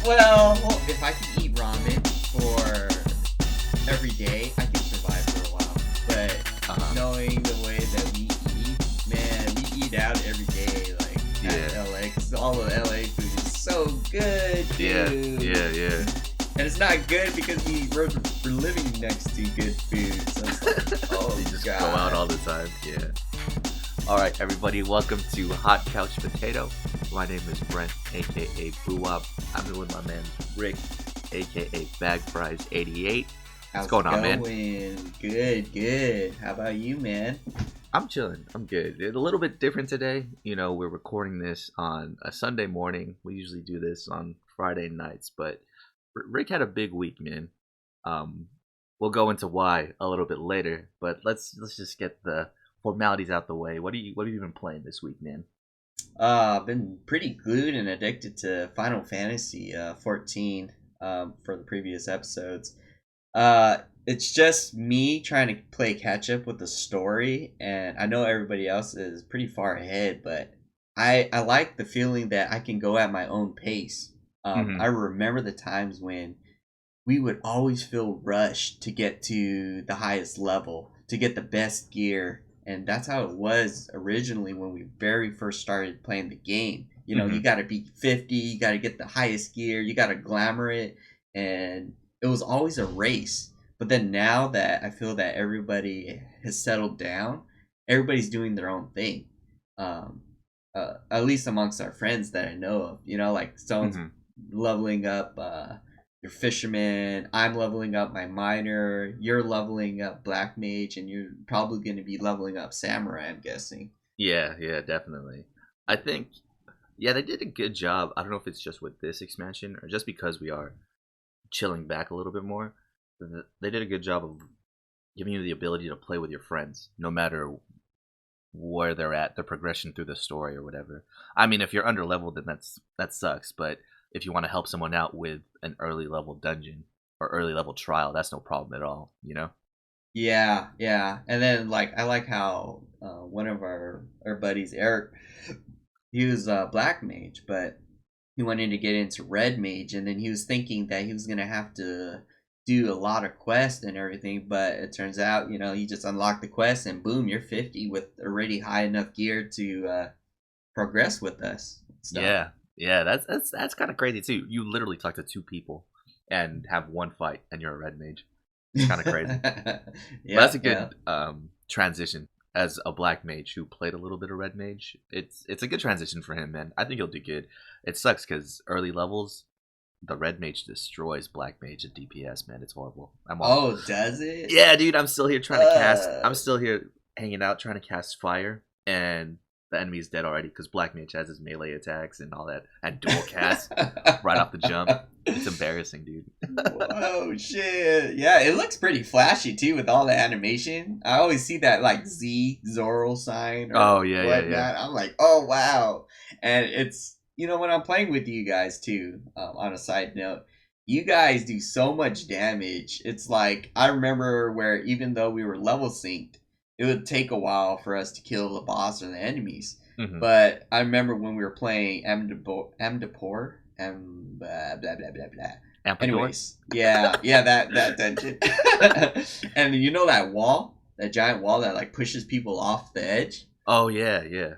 Well, if I could eat ramen for every day, I could survive for a while. But knowing the way that we eat, man, we eat out every day, like at LA, because all the LA food is so good, dude. Yeah. And it's not good because we're living next to good food, so it's like, oh, you just God. go out all the time. Yeah. All right, everybody, welcome to Hot Couch Potato. My name is Brent, aka Boo Wop. I'm here with my man Rick, aka Bag Fries 88. What's going on, man? Good. How about you, man? I'm chilling. I'm good. It's a little bit different today. You know, we're recording this on a Sunday morning. We usually do this on Friday nights, but Rick had a big week, man. We'll go into why a little bit later, but let's just get the formalities out the way. What have you been playing this week, man? I've been pretty glued and addicted to Final Fantasy 14 for the previous episodes. It's just me trying to play catch up with the story, and I know everybody else is pretty far ahead, but I like the feeling that I can go at my own pace. I remember the times when we would always feel rushed to get to the highest level, to get the best gear. And that's how it was originally when we very first started playing the game. You know, you got to be 50, you got to get the highest gear, you got to glamour it. And it was always a race. But then now that I feel that everybody has settled down, everybody's doing their own thing. At least amongst our friends that I know of. You know, like someone's leveling up your fisherman, I'm leveling up my miner, you're leveling up black mage, and you're probably going to be leveling up samurai, I'm guessing. Yeah, definitely. I think, they did a good job. I don't know if it's just with this expansion or just because we are chilling back a little bit more. They did a good job of giving you the ability to play with your friends, no matter where they're at, their progression through the story or whatever. I mean, if you're under leveled, then that sucks. But if you want to help someone out with an early level dungeon or early level trial, that's no problem at all, you know? Yeah. And then, like, I like how one of our buddies, Eric, he was black mage, but he wanted to get into red mage, and then he was thinking that he was going to have to do a lot of quests and everything, but it turns out, you know, you just unlock the quest and boom, you're 50 with already high enough gear to progress with us. Stuff. Yeah, that's kind of crazy too. You literally talk to two people and have one fight, and you're a red mage. It's kind of crazy. That's a good transition as a black mage who played a little bit of red mage. It's a good transition for him, man. I think he'll do good. It sucks because early levels, the red mage destroys black mage at DPS, man. It's horrible. Does it? Yeah, dude. I'm still here trying to cast. I'm still here hanging out trying to cast fire, and the enemy's dead already because black mage has his melee attacks and all that, and dual cast right off the jump. It's embarrassing, dude. Whoa, shit. Yeah, it looks pretty flashy too with all the animation. I always see that like Z Zoro sign or whatnot. I'm like, oh wow. And it's, you know, when I'm playing with you guys too, on a side note, you guys do so much damage. It's like, I remember where even though we were level synced, it would take a while for us to kill the boss or the enemies. But I remember when we were playing Amdapor, blah, blah, blah, blah, blah. Anyways, yeah, that dungeon. And you know that wall? That giant wall that like pushes people off the edge? Oh, yeah.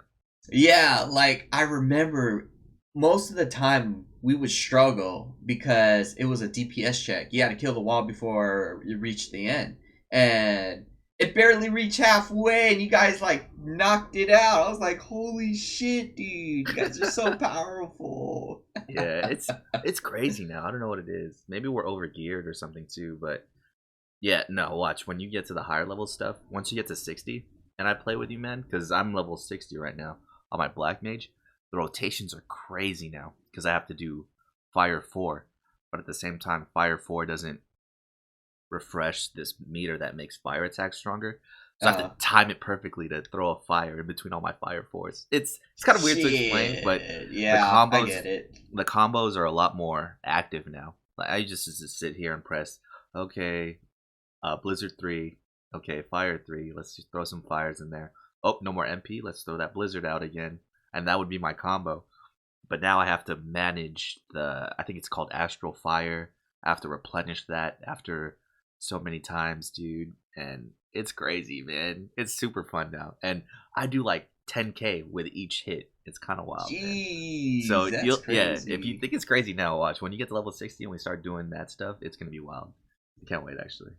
Yeah, like I remember most of the time we would struggle because it was a DPS check. You had to kill the wall before you reached the end. And it barely reached halfway, and you guys, like, knocked it out. I was like, holy shit, dude. You guys are so powerful. Yeah, it's crazy now. I don't know what it is. Maybe we're over-geared or something, too. But, yeah, no, watch. When you get to the higher level stuff, once you get to 60, and I play with you, man, because I'm level 60 right now on my black mage, the rotations are crazy now because I have to do Fire 4. But at the same time, Fire 4 doesn't refresh this meter that makes fire attacks stronger, so I have to time it perfectly to throw a fire in between all my fire fours. It's kind of weird to explain, but I get it. The combos are a lot more active now. Like I just sit here and press Blizzard 3, Fire 3, let's just throw some fires in there. Oh, no more MP, let's throw that Blizzard out again, and that would be my combo. but now I have to manage I think it's called Astral Fire. I have to replenish that after so many times, dude. And it's crazy, man. It's super fun now. And I do like 10K with each hit. It's kind of wild, man. Jeez, So that's yeah, if you crazy. think it's crazy now, watch. When you get to level 60 and we start doing that stuff, it's going to be wild. I can't wait, actually.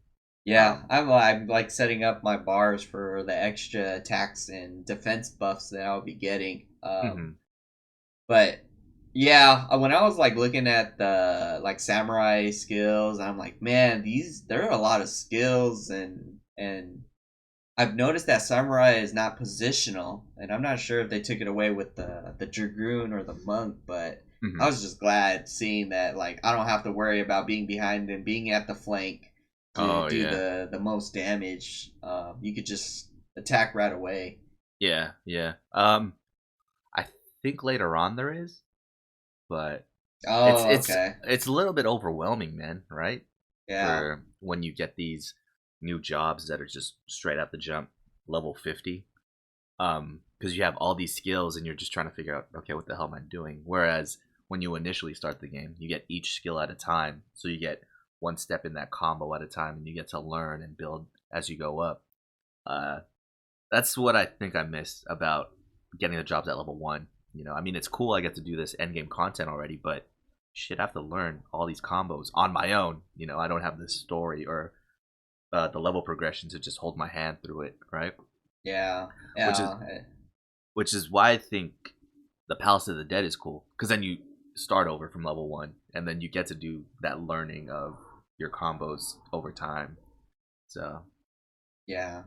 Yeah, Um, I'm like setting up my bars for the extra attacks and defense buffs that I'll be getting. mhm. But yeah, when I was like looking at the like samurai skills, I'm like, man, these there are a lot of skills, and I've noticed that samurai is not positional, and I'm not sure if they took it away with the dragoon or the monk, but I Mhm. was just glad seeing that like I don't have to worry about being behind and being at the flank to Oh do yeah. the most damage. You could just attack right away. Yeah, yeah. I think later on there is, but it's Oh, it's okay. it's a little bit overwhelming, man, right? Yeah. For when you get these new jobs that are just straight out the jump, level 50. Because you have all these skills and you're just trying to figure out, okay, what the hell am I doing? Whereas when you initially start the game, you get each skill at a time. So you get one step in that combo at a time and you get to learn and build as you go up. Uh, that's what I think I missed about getting the jobs at level 1. I mean, it's cool I get to do this end game content already, but shit, I have to learn all these combos on my own. I don't have this story or the level progression to just hold my hand through it, right? Yeah. Which is Yeah. which is why I think the Palace of the Dead is cool, because then you start over from level 1 and then you get to do that learning of your combos over time. So Yeah.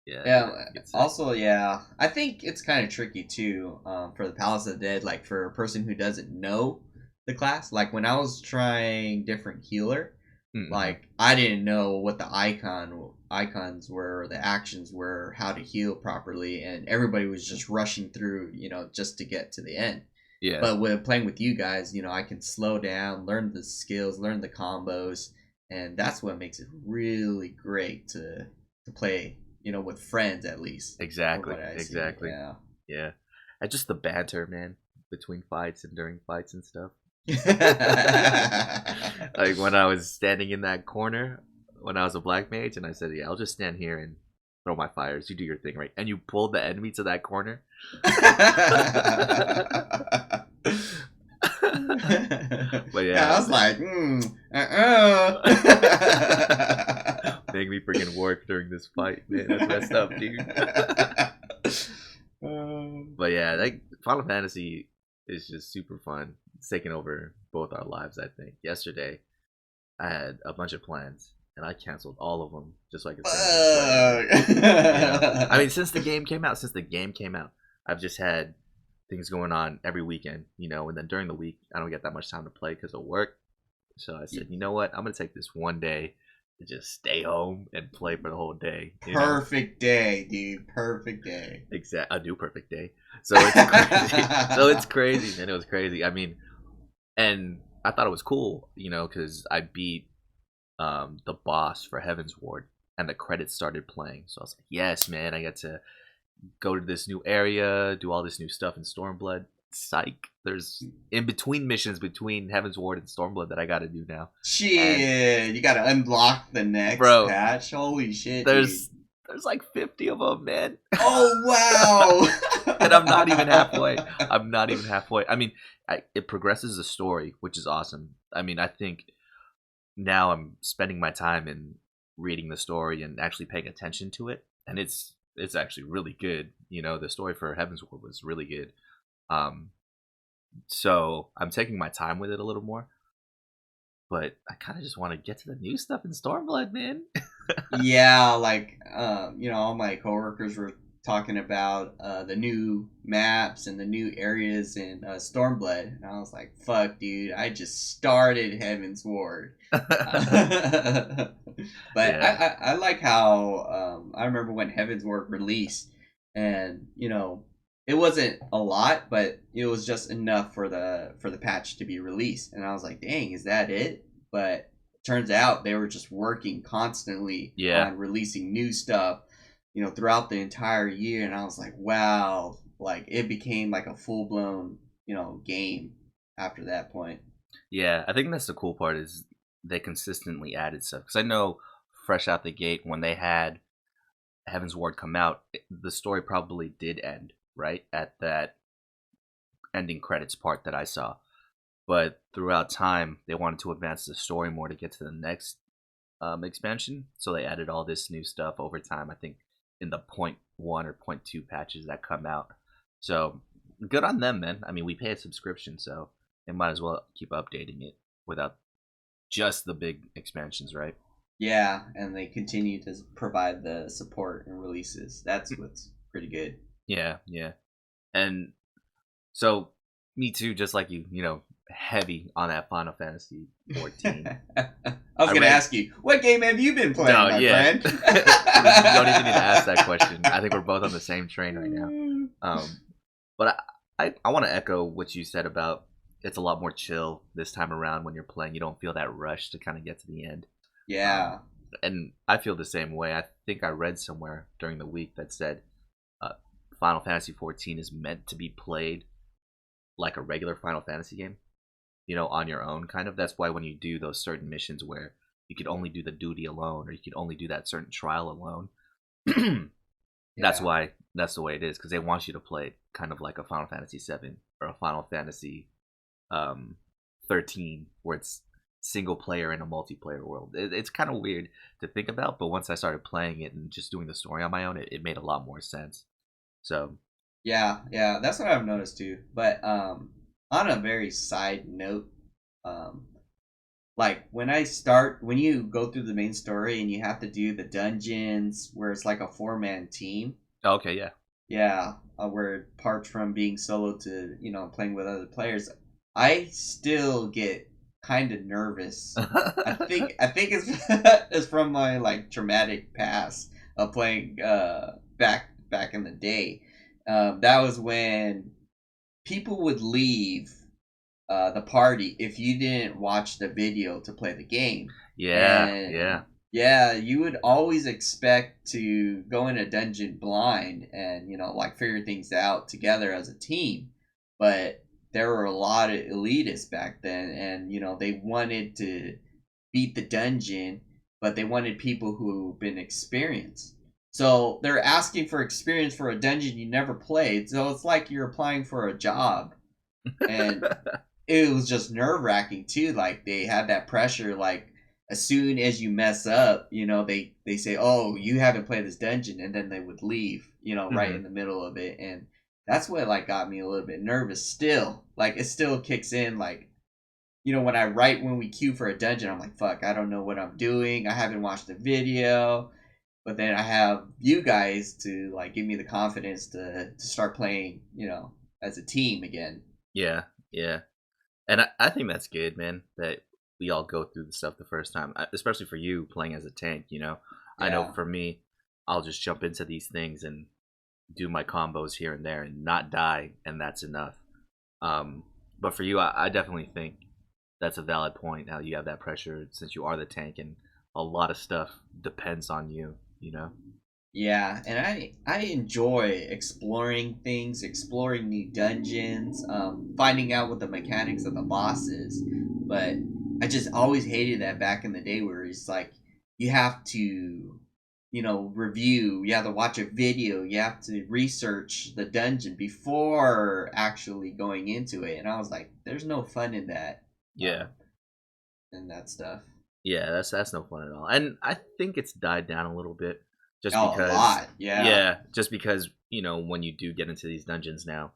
yeah, dude, Yeah. I think it's sick. Also, yeah, I think it's kind of tricky too for the Palace of the Dead. Like for a person who doesn't know the class, like when I was trying different healer, Mm-hmm. like I didn't know what the icons were, or the actions were, how to heal properly, and everybody was just rushing through, just to get to the end. Yeah, But with playing with you guys, I can slow down, learn the skills, learn the combos, and that's what makes it really great to play, with friends at least, from exactly, what I see. exactly. Yeah. Yeah, and just the banter, man, between fights and during fights and stuff. Like when I was standing in that corner when I was a black mage, and I said, "Yeah, I'll just stand here and throw my fires. You do your thing, right?" And you pulled the enemy to that corner. But Yeah, I yeah, was like, uh-uh. make me freaking work during this fight, man. That's messed up, dude. But yeah, like Final Fantasy is just super fun. It's taken over both our lives. I think yesterday I had a bunch of plans and I canceled all of them just so I could sit in here and play, man. I mean, Fuck. since the game came out, I've just had things going on every weekend, and then during the week, I don't get that much time to play because of work. So I said, you know what? I'm gonna take this one day to just stay home and play for the whole day. Perfect day, dude. Perfect day. A new perfect day. So it's crazy. So it's crazy, man. It was crazy. I mean, and I thought it was cool, because I beat the boss for Heaven's Ward, and the credits started playing. So I was like, yes, man, I get to go to this new area, do all this new stuff in Stormblood. Psych. There's in between missions between Heaven's Ward and Stormblood that I got to do now, and Shit, you gotta unlock the next bro, patch. Holy shit, dude. there's there's like 50 of them, man. Oh And I'm not even halfway. wow. I'm not even halfway. I mean, it progresses the story, which is awesome. I mean, I think now I'm spending my time in reading the story and actually paying attention to it, and it's actually really good. The story for Heaven's Ward was really good. Um, so I'm taking my time with it a little more, but I kind of just want to get to the new stuff in Stormblood, man. Yeah, like all my coworkers were talking about the new maps and the new areas in Stormblood, and I was like, "Fuck, dude! I just started Heaven's Ward." But Yeah, I like how I remember when Heaven's Ward released, and it wasn't a lot, but it was just enough for the patch to be released, and I was like, "Dang, is that it?" But turns out they were just working constantly yeah, on releasing new stuff, throughout the entire year, and I was like, wow, like it became like a full blown, game after that point. Yeah, I think that's the cool part is they consistently added stuff. Because I know fresh out the gate when they had Heaven's Ward come out, the story probably did end right at that ending credits part that I saw. But throughout time, they wanted to advance the story more to get to the next expansion, so they added all this new stuff over time. I think in the .1 or .2 patches that come out. So good on them, man. I mean, we pay a subscription, so they might as well keep updating it without just the big expansions, right? Yeah, and they continue to provide the support and releases. That's what's pretty good. Yeah, yeah. And so me too, just like you know, heavy on that Final Fantasy 14. I was going to ask you, what game have you been playing, No, my yeah. friend? You don't even need to ask that question. I think we're both on the same train right now. But I want to echo what you said about it's a lot more chill this time around when you're playing. You don't feel that rush to kind of get to the end. Yeah. And I feel the same way. I think I read somewhere during the week that said uh, Final Fantasy 14 is meant to be played like a regular Final Fantasy game, you know, on your own kind of. That's why when you do those certain missions where you could only do the duty alone or you could only do that certain trial alone, that's Yeah. why that's the way it is, because they want you to play it kind of like a Final Fantasy 7 or a Final Fantasy um, 13, where it's single player in a multiplayer world. It's kind of weird to think about, but once I started playing it and just doing the story on my own, it made a lot more sense. So Yeah, yeah, that's what I've noticed too. But on a very side note, um, like when you go through the main story and you have to do the dungeons where it's like a 4-man team. okay, yeah. Yeah, where it parts from being solo to playing with other players. I still get kind of nervous. I think it's it's from my like traumatic past of playing back in the day. That was when people would leave the party if you didn't watch the video to play the game. Yeah, And yeah. yeah, you would always expect to go in a dungeon blind and, like figure things out together as a team. But there were a lot of elitists back then, and, they wanted to beat the dungeon, but they wanted people who've been experienced. So they're asking for experience for a dungeon you never played. So it's like you're applying for a job. And it was just nerve wracking too. Like they had that pressure. Like as soon as you mess up, they say, "Oh, you haven't played this dungeon," and then they would leave. Right Hmm. in the middle of it, and that's what like got me a little bit nervous. Still, like it still kicks in. Like when we queue for a dungeon, I'm like, "Fuck, I don't know what I'm doing. I haven't watched the video." But then I have you guys to like give me the confidence to start playing, as a team again. Yeah, yeah. And I think that's good, man, that we all go through the stuff the first time, especially for you playing as a tank, you know. I know Yeah. for me, I'll just jump into these things and do my combos here and there and not die, and that's enough. Um, but for you, I definitely think that's a valid point. How you have that pressure since you are the tank, and a lot of stuff depends on you. You know. Yeah, and I enjoy exploring things, exploring new dungeons, finding out what the mechanics of the boss is. But I just always hated that back in the day where it's like you have to, review, you have to watch a video, you have to research the dungeon before actually going into it. And I was like, there's no fun in that, Yeah. um, in that stuff. Yeah, that's no fun at all. And I think it's died down a little bit just Oh, a because lot, yeah. yeah, just because, you know, when you do get into these dungeons now,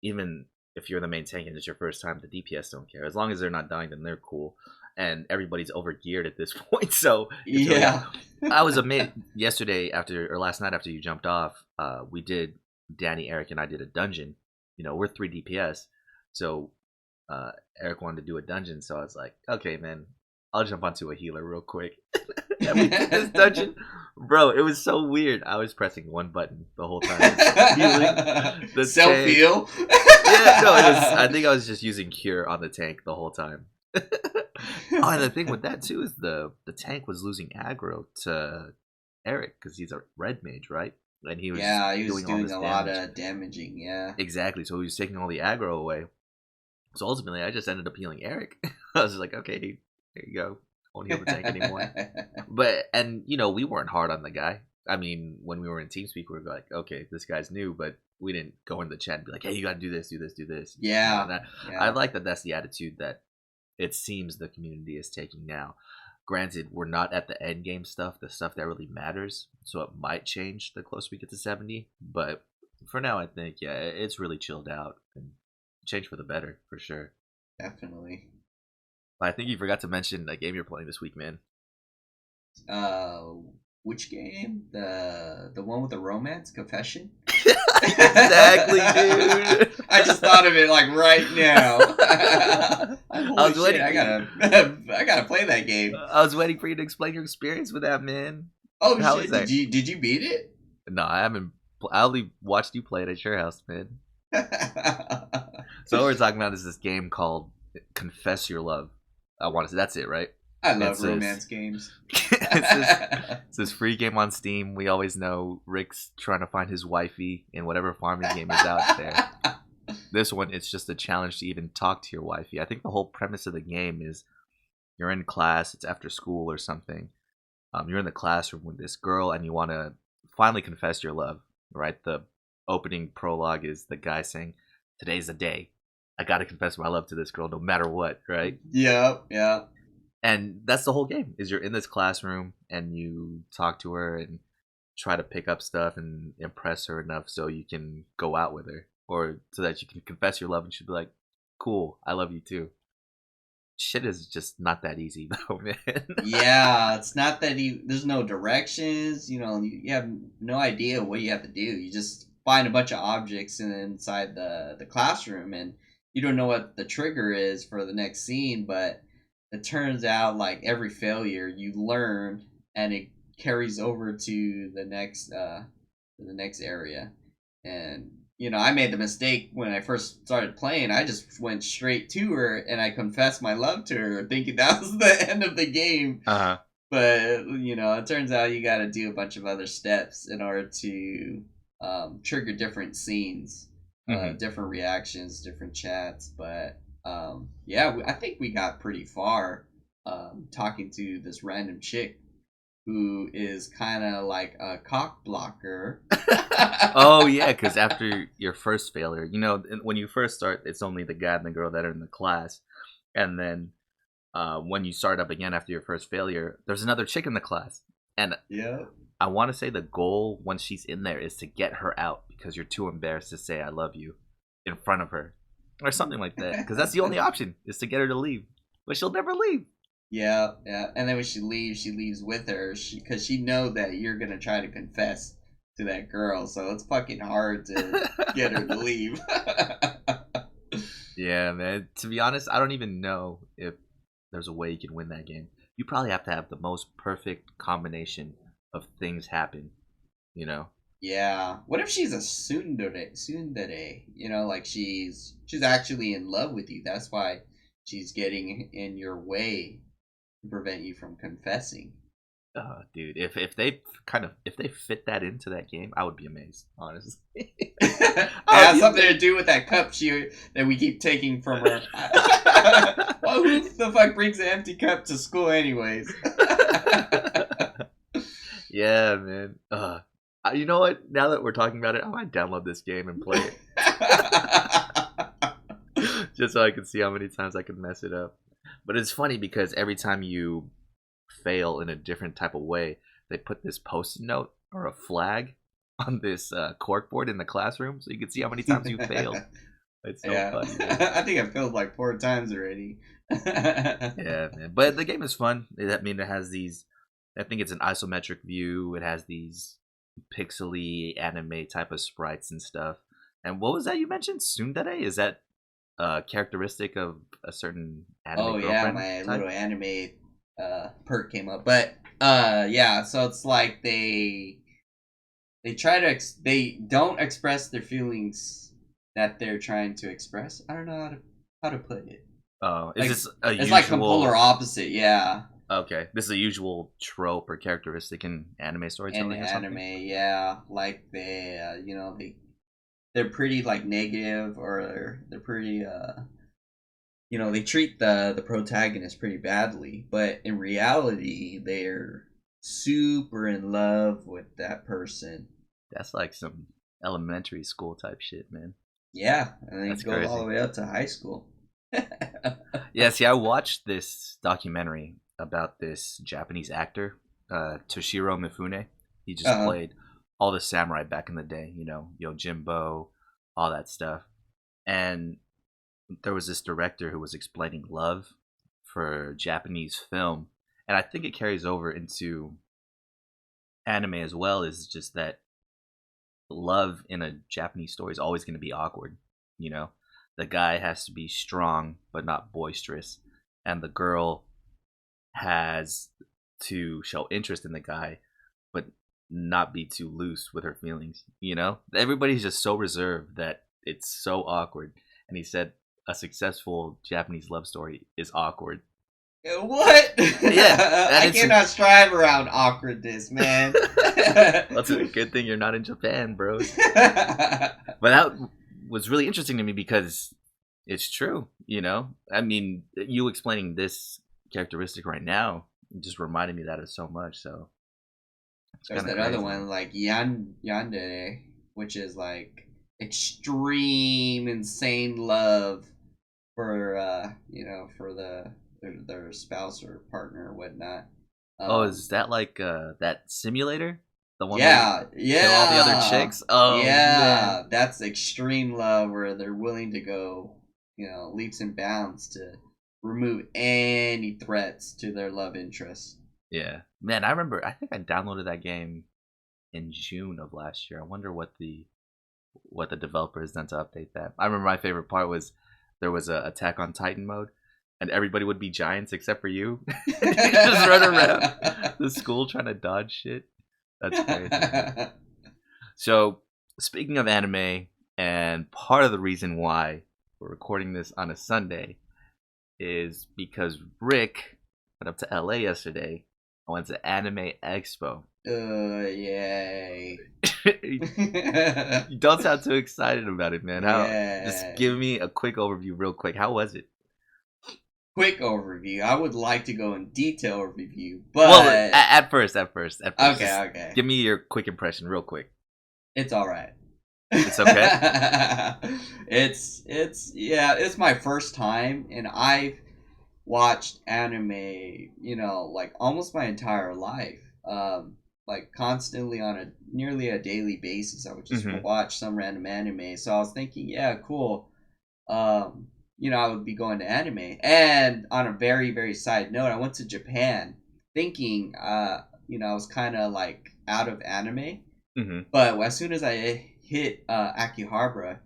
even if you're the main tank and it's your first time, the DPS don't care. As long as they're not dying, then they're cool. And everybody's over geared at this point, so it's really Yeah. I was amazed yesterday after or last night after you jumped off, we did Danny, Eric, and I did a dungeon. You know, we're 3 DPS. So Eric wanted to do a dungeon, so I was like, okay, man, I'll jump onto a healer real quick. And we did this dungeon, bro. It was so weird. I was pressing one button the whole time, healing the Self tank. heal. Yeah, no, it was. I think I was just using cure on the tank the whole time. Oh, and the thing with that too is the tank was losing aggro to Eric because he's a red mage, right? and he was Yeah, he was doing all doing this a lot damage. of damaging. Yeah. Exactly. So he was taking all the aggro away. So ultimately, I just ended up healing Eric. I was just like, okay, here you go. Won't heal the tank anymore. But and we weren't hard on the guy. I mean, when we were in TeamSpeak, we were like, okay, this guy's new, but we didn't go in the chat and be like, hey, you got to do this, do this, do this. Yeah. And I Yeah. like that. That's the attitude that it seems the community is taking now. Granted, we're not at the end game stuff, the stuff that really matters. So it might change the closer we get to 70. But for now, I think it's really chilled out and changed for the better for sure. Definitely. I think you forgot to mention that game you're playing this week, man. Uh, which game? The one with the romance confession? Exactly, dude. I just thought of it like right now. I Holy was shit! waiting. I gotta play that game. I was waiting for you to explain your experience with that, man. Oh How is shit! that? Did you beat it? No, I haven't. I only watched you play it at your house, man. So what we're talking about is this game called Confess Your Love. I want to say that's it, right? I love romance games. It's this free game on Steam. We always know Rick's trying to find his wifey in whatever farming game is out there. This one, it's just a challenge to even talk to your wifey. I think the whole premise of the game is you're in class, it's after school or something. You're in the classroom with this girl and you want to finally confess your love, right? The opening prologue is the guy saying, today's the day. I got to confess my love to this girl no matter what, right? Yeah. And that's the whole game is you're in this classroom and you talk to her and try to pick up stuff and impress her enough so you can go out with her or so that you can confess your love and she'll be like, cool, I love you too. Shit is just not that easy though, man. Yeah, it's not that there's no directions, you have no idea what you have to do. You just find a bunch of objects inside the classroom and you don't know what the trigger is for the next scene, but it turns out like every failure you learn and it carries over to the next area. And I made the mistake when I first started playing. I just went straight to her and I confessed my love to her, thinking that was the end of the game. Uh-huh. But it turns out you got to do a bunch of other steps in order to trigger different scenes, different reactions, different chats. But yeah, I think we got pretty far talking to this random chick who is kind of like a cock blocker. Oh yeah, because after your first failure, when you first start, it's only the guy and the girl that are in the class, and then when you start up again after your first failure, there's another chick in the class, and Yeah. I want to say the goal once she's in there is to get her out because you're too embarrassed to say I love you in front of her or something like that, because that's the only option is to get her to leave, but she'll never leave. Yeah. And then when she leaves with her because she know that you're gonna try to confess to that girl, so it's fucking hard to get her to leave. Yeah, man. To be honest, I don't even know if there's a way you can win that game. You probably have to have the most perfect combination of things happen, you know? Yeah. What if she's a tsundere? Like she's actually in love with you. That's why she's getting in your way to prevent you from confessing. Dude, if they fit that into that game, I would be amazed, honestly. It has something to do with that cup that we keep taking from her. Well, who the fuck brings an empty cup to school, anyways? Yeah, man. You know what? Now that we're talking about it, I might download this game and play it just so I can see how many times I can mess it up. But it's funny because every time you fail in a different type of way, they put this post-it note or a flag on this corkboard in the classroom so you can see how many times you failed. It's so funny, man. I think I failed like 4 times already. Yeah, man. But the game is fun. It has these. I think it's an isometric view. It has these pixely anime type of sprites and stuff. And what was that you mentioned? Tsundere? Is that characteristic of a certain anime Oh yeah, girlfriend my type? little anime perk came up, but yeah. So it's like they try to they don't express their feelings that they're trying to express. I don't know how to put it. Oh, is Like this a it's like some usual? polar opposite. Yeah. Okay, this is a usual trope or characteristic in anime In storytelling or anime, something. yeah, like they're pretty like negative, or they're pretty they treat the protagonist pretty badly, but in reality they're super in love with that person. That's like some elementary school type shit, man. Yeah, and then That's it goes all the crazy. way up to high school. Yeah, see, I watched this documentary about this Japanese actor, Toshiro Mifune. He just Uh-huh. played all the samurai back in the day, Yojimbo, all that stuff. And there was this director who was explaining love for Japanese film, and I think it carries over into anime as well. Is just that love in a Japanese story is always going to be awkward. You know, the guy has to be strong but not boisterous, and the girl has to show interest in the guy but not be too loose with her feelings. Everybody's just so reserved that it's so awkward. And he said a successful Japanese love story is awkward. What? Yeah, and I it's cannot strive around awkwardness, man. that's a good thing you're not in Japan, bros. But that was really interesting to me because it's true. I mean, you explaining this characteristic right now just reminded me that of so much. So it's There's kind of that other crazy. one, like Yandere, which is like extreme, insane love for for their spouse or partner or whatnot. Oh, Um, is that like that simulator? The one where you yeah, kill all the other yeah, chicks? Oh man. yeah. That's extreme love where they're willing to go, leaps and bounds to remove any threats to their love interest. Yeah. Man, I think I downloaded that game in June of last year. I wonder what the developer has done to update that. I remember my favorite part was there was a Attack on Titan mode, and everybody would be giants except for you. You just run around the school trying to dodge shit. That's crazy, man. So, speaking of anime, and part of the reason why we're recording this on a Sunday is because Rick went up to LA yesterday. I went to Anime Expo. Yay. You don't sound too excited about it, man. How? Just Yeah. give me a quick overview, real quick. How was it? Quick overview. I would like to go in detail review, Well, but at first, just okay, okay. give me your quick impression, real quick. It's all right. It's okay. It's yeah, it's my first time, and I've watched anime, like almost my entire life. Like constantly on a nearly a daily basis. I would just Hmm. watch some random anime. So I was thinking, yeah, cool. I would be going to anime. And on a very, very side note, I went to Japan thinking, I was kind of like out of anime. Hmm. But as soon as I hit Akihabara,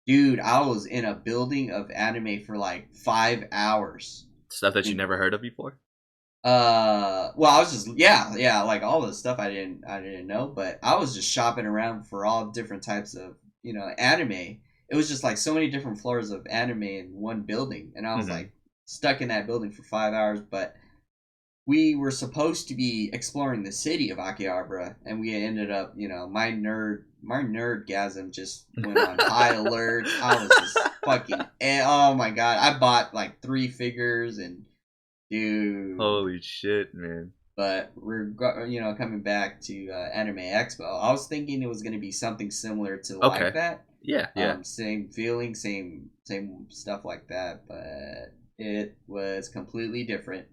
dude, I was in a building of anime for like 5 hours. Stuff that you And, never heard of before. well, I was just yeah, like all the stuff I didn't know, but I was just shopping around for all different types of anime. It was just like so many different floors of anime in one building, and I was Hmm. like stuck in that building for 5 hours. But we were supposed to be exploring the city of Akihabara, and we ended up, my nerdgasm just went on high alert. I was just fucking, oh my god, I bought like 3 figures and dude. Holy shit, man. But we're coming back to Anime Expo. I was thinking it was going to be something similar to like Okay. that, Yeah, yeah. same feeling, same stuff like that, but it was completely different.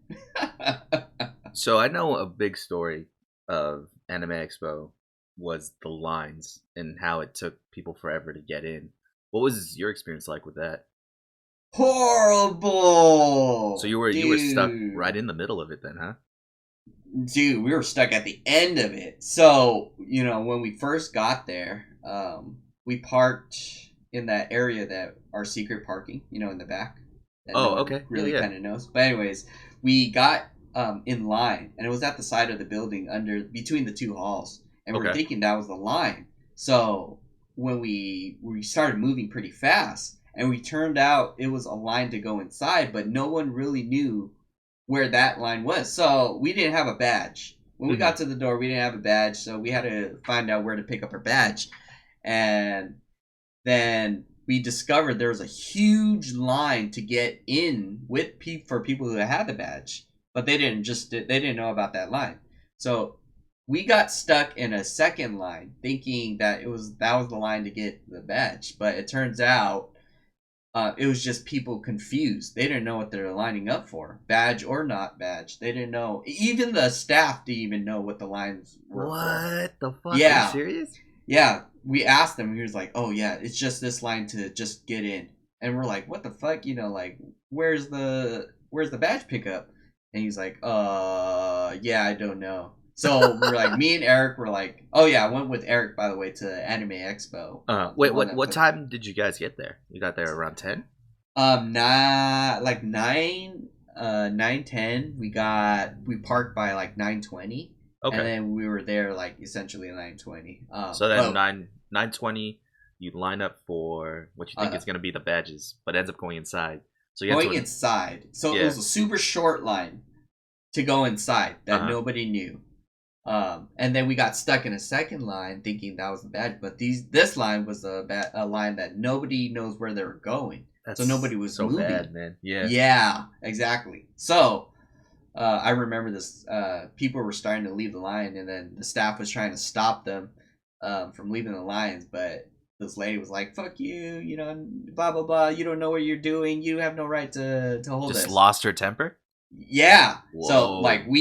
So I know a big story of Anime Expo was the lines and how it took people forever to get in. What was your experience like with that? So Horrible, you were stuck right dude. in the middle of it then, huh? Dude, we were stuck at the end of it. So, when we first got there, we parked in that area that our secret parking, in the back that no Oh, one okay. Yeah, really yeah. kind of knows. But anyways, we got in line, and it was at the side of the building under between the two halls, and we're Okay. thinking that was the line. So when we started moving pretty fast, and we turned out it was a line to go inside, but no one really knew where that line was. So we didn't have a badge. When we Mm-hmm. got to the door, we didn't have a badge, so we had to find out where to pick up our badge. And then we discovered there was a huge line to get in with for people who had the badge, but they didn't know about that line. So we got stuck in a second line, thinking that that was the line to get the badge, but it turns out it was just people confused. They didn't know what they were lining up for, badge or not badge. They didn't know. Even the staff didn't even know what the lines were for. What the fuck? Are you Yeah, serious? yeah. We asked him. He was like, "Oh yeah, it's just this line to just get in." And we're like, "What the fuck? You know, like, where's the badge pickup?" And he's like, yeah, I don't know." So we're like, me and Eric were like, "Oh yeah, I went with Eric, by the way, to Anime Expo." The Wait, one what time did you guys get there? You got there around 10? not like 9:10. We parked by like 9:20, and Okay. then we were there like essentially at 9:20. So then But 9:20, you line up for what you think uh, is gonna be the badges, but ends up going inside. So you get to going inside, so it yeah. was a super short line to go inside that Uh-huh. nobody knew. And then we got stuck in a second line thinking that was the badge, but this line was a line that nobody knows where they were going, so That's nobody was so moving. bad, man. Yeah. Yeah, exactly. So I remember this. People were starting to leave the line, and then the staff was trying to stop them from leaving the lines. But this lady was like, "Fuck you," you know, blah blah blah. You don't know what you're doing. You have no right to hold Just us. lost her temper? Yeah. So like Whoa.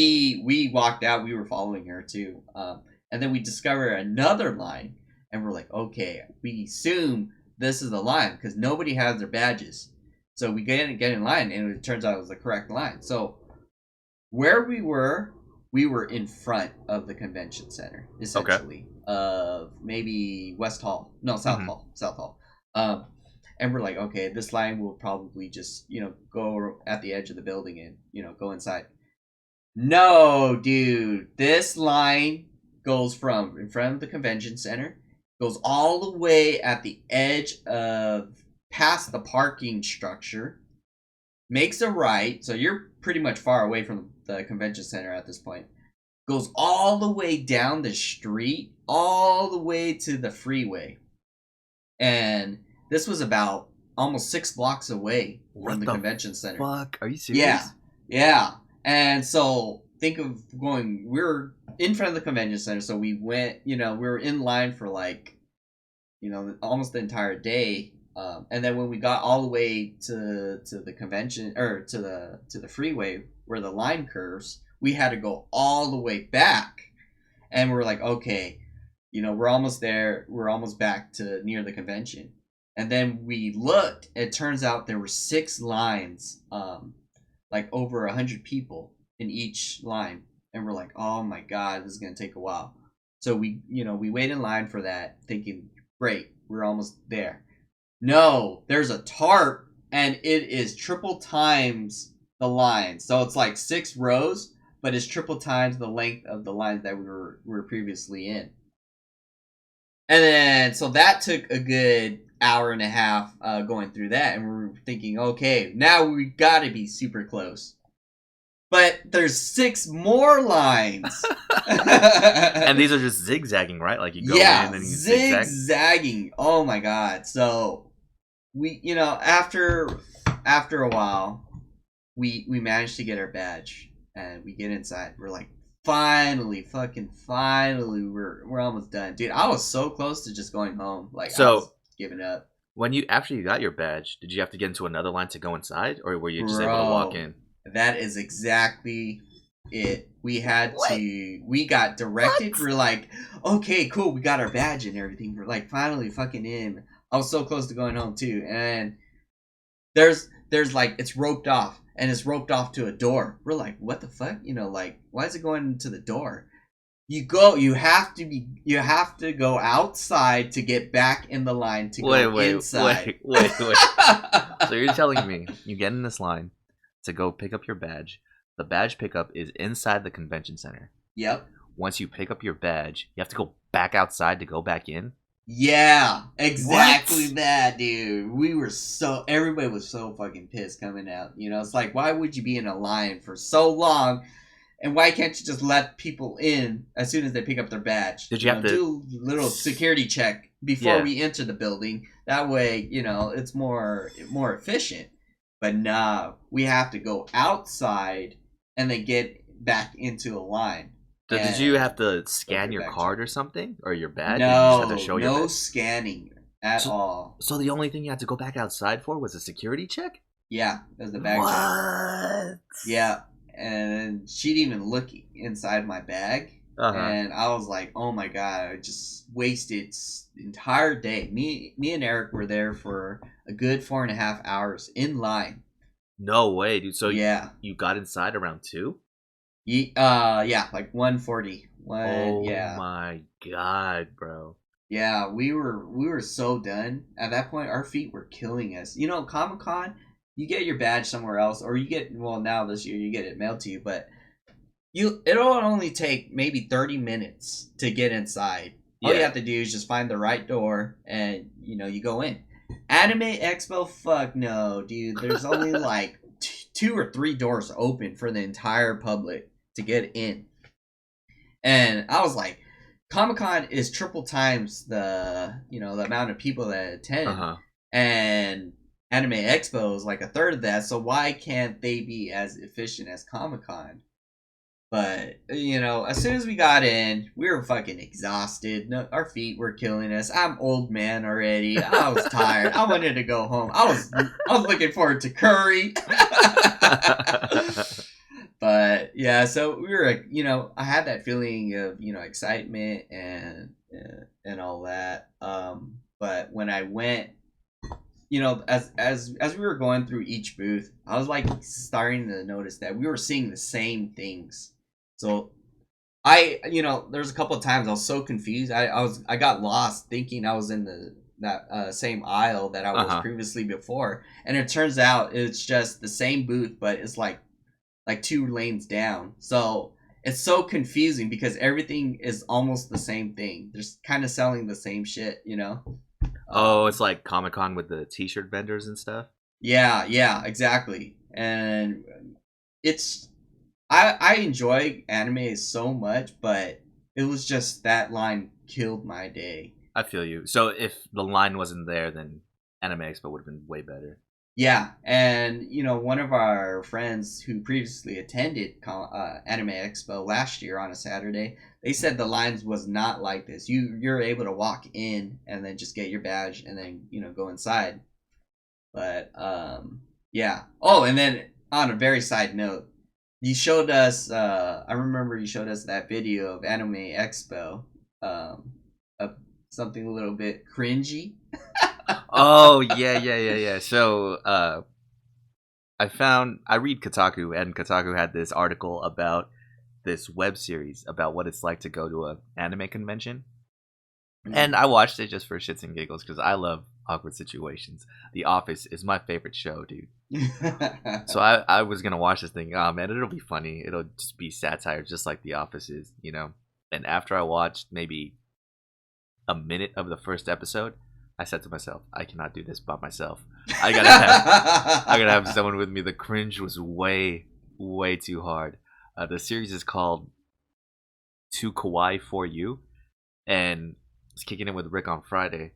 we walked out. We were following her too. And then we discover another line, and we're like, okay, we assume this is the line because nobody has their badges. So we get in line, and it turns out it was the correct line. So where we were in front of the convention center, Okay. essentially, of maybe West Hall, no, Mm-hmm. South Hall. Um, and we're like, okay, this line will probably just, go at the edge of the building and, go inside. No, dude, this line goes from in front of the convention center, goes all the way at the edge of past the parking structure, makes a right, so you're pretty much far away from the convention center at this point. Goes all the way down the street, all the way to the freeway. And this was about almost 6 blocks away from What the the convention center. fuck? Are you Yeah, serious? yeah. And so think of we're in front of the convention center, so we went, we were in line for like, almost the entire day. And then when we got all the way to the convention or to the freeway where the line curves, we had to go all the way back. And we're like, okay, we're almost there. We're almost back to near the convention. And then we looked. It turns out there were 6 lines, like over 100 people in each line. And we're like, oh my god, this is gonna take a while. So we wait in line for that, thinking, great, we're almost there. No, there's a tarp, and it is triple times the line. So it's like 6 rows, but it's triple times the length of the lines that we were previously in. And then so that took a good hour and a half going through that, and we're thinking, okay, now we got to be super close. But there's 6 more lines. And these are just zigzagging, right? Like you go Yeah, in and you zigzag. zigzagging. Oh my god. So we, after a while, we managed to get our badge, and we get inside. We're like, finally, fucking finally, we're almost done, dude. I was so close to just going home. Like I was So giving up, when you after you got your badge, did you have to get into another line to go inside, or were you just able to walk bro. in? That is exactly it. What? We got directed. What? We're like, okay, cool. We got our badge and everything. We're like, finally fucking in. I was so close to going home too. And there's like, it's roped off, and it's roped off to a door. We're like, what the fuck? Like, why is it going to the door? You have to go outside to get back in the line to Wait, go wait, inside. wait, wait, wait. So you're telling me you get in this line to go pick up your badge. The badge pickup is inside the convention center. Yep. Once you pick up your badge, you have to go back outside to go back in. Yeah, exactly What? that, dude. Everybody was so fucking pissed coming out. You know, it's like, why would you be in a line for so long, and why can't you just let people in as soon as they pick up their badge? Did you You have know, to? do a little security check before Yeah. we enter the building. That way, you know, it's more efficient. But nah, we have to go outside and then get back into a line Did you have and to go scan through your back check. card or something, or your badge, or you just had to No, show your no badge? scanning at So, all. so the only thing you had to go back outside for was a security check. Yeah, there's the bag check. What? Yeah, and she didn't even look inside my bag, Uh huh. and I was like, "Oh my god!" I just wasted the entire day. Me and Eric were there for a good 4.5 hours in line. No way, dude. So Yeah, you got inside around 2? yeah, like 1:40. Oh Yeah, my god, bro. yeah. We were so done at that point. Our feet were killing us. You know, Comic Con, you get your badge somewhere else, or you get well now this year you get it mailed to you, but it'll only take maybe 30 minutes to get inside. All you Yeah. have to do is just find the right door and you go in. Anime Expo, fuck no, dude. There's only like two or three doors open for the entire public to get in. And I was like, Comic Con is triple times the amount of people that Uh attend, huh. and Anime Expo is like a third of that. So why can't they be as efficient as Comic Con? But as soon as we got in, we were fucking exhausted. No, our feet were killing us. I'm old man already. I was tired. I wanted to go home. I was looking forward to curry. But yeah, so we were, I had that feeling of excitement and all that. But when I went, as we were going through each booth, I was like starting to notice that we were seeing the same things. So there's a couple of times I was so confused. I got lost thinking I was in that same aisle that I Uh was huh. previously before, and it turns out it's just the same booth, but it's like two lanes down. So it's so confusing because everything is almost the same thing. They're kind of selling the same shit. Oh, it's Um, like Comic Con with the T-shirt vendors and stuff. yeah, yeah, exactly. And it's I enjoy anime so much, but it was just that line killed my day. I feel you. So if the line wasn't there, then Anime Expo would have been way better. Yeah, and one of our friends who previously attended Anime Expo last year on a Saturday, they said the lines was not like this. You're able to walk in and then just get your badge and then go inside. But yeah. Oh, and then on a very side note, you showed us. I remember you showed us that video of Anime Expo, um, of something a little bit cringy. Oh yeah, yeah, yeah, yeah. So I read Kotaku, and Kotaku had this article about this web series about what it's like to go to a anime convention. And I watched it just for shits and giggles because I love awkward situations. The Office is my favorite show, dude. So I was gonna watch this thing. Oh man, it'll be funny. It'll just be satire, just like The Office is. And after I watched maybe a minute of the first episode, I said to myself, I cannot do this by myself. I gotta have someone with me. The cringe was way, way too hard. The series is called Too Kawaii for You, and it's kicking in with Rick on Friday,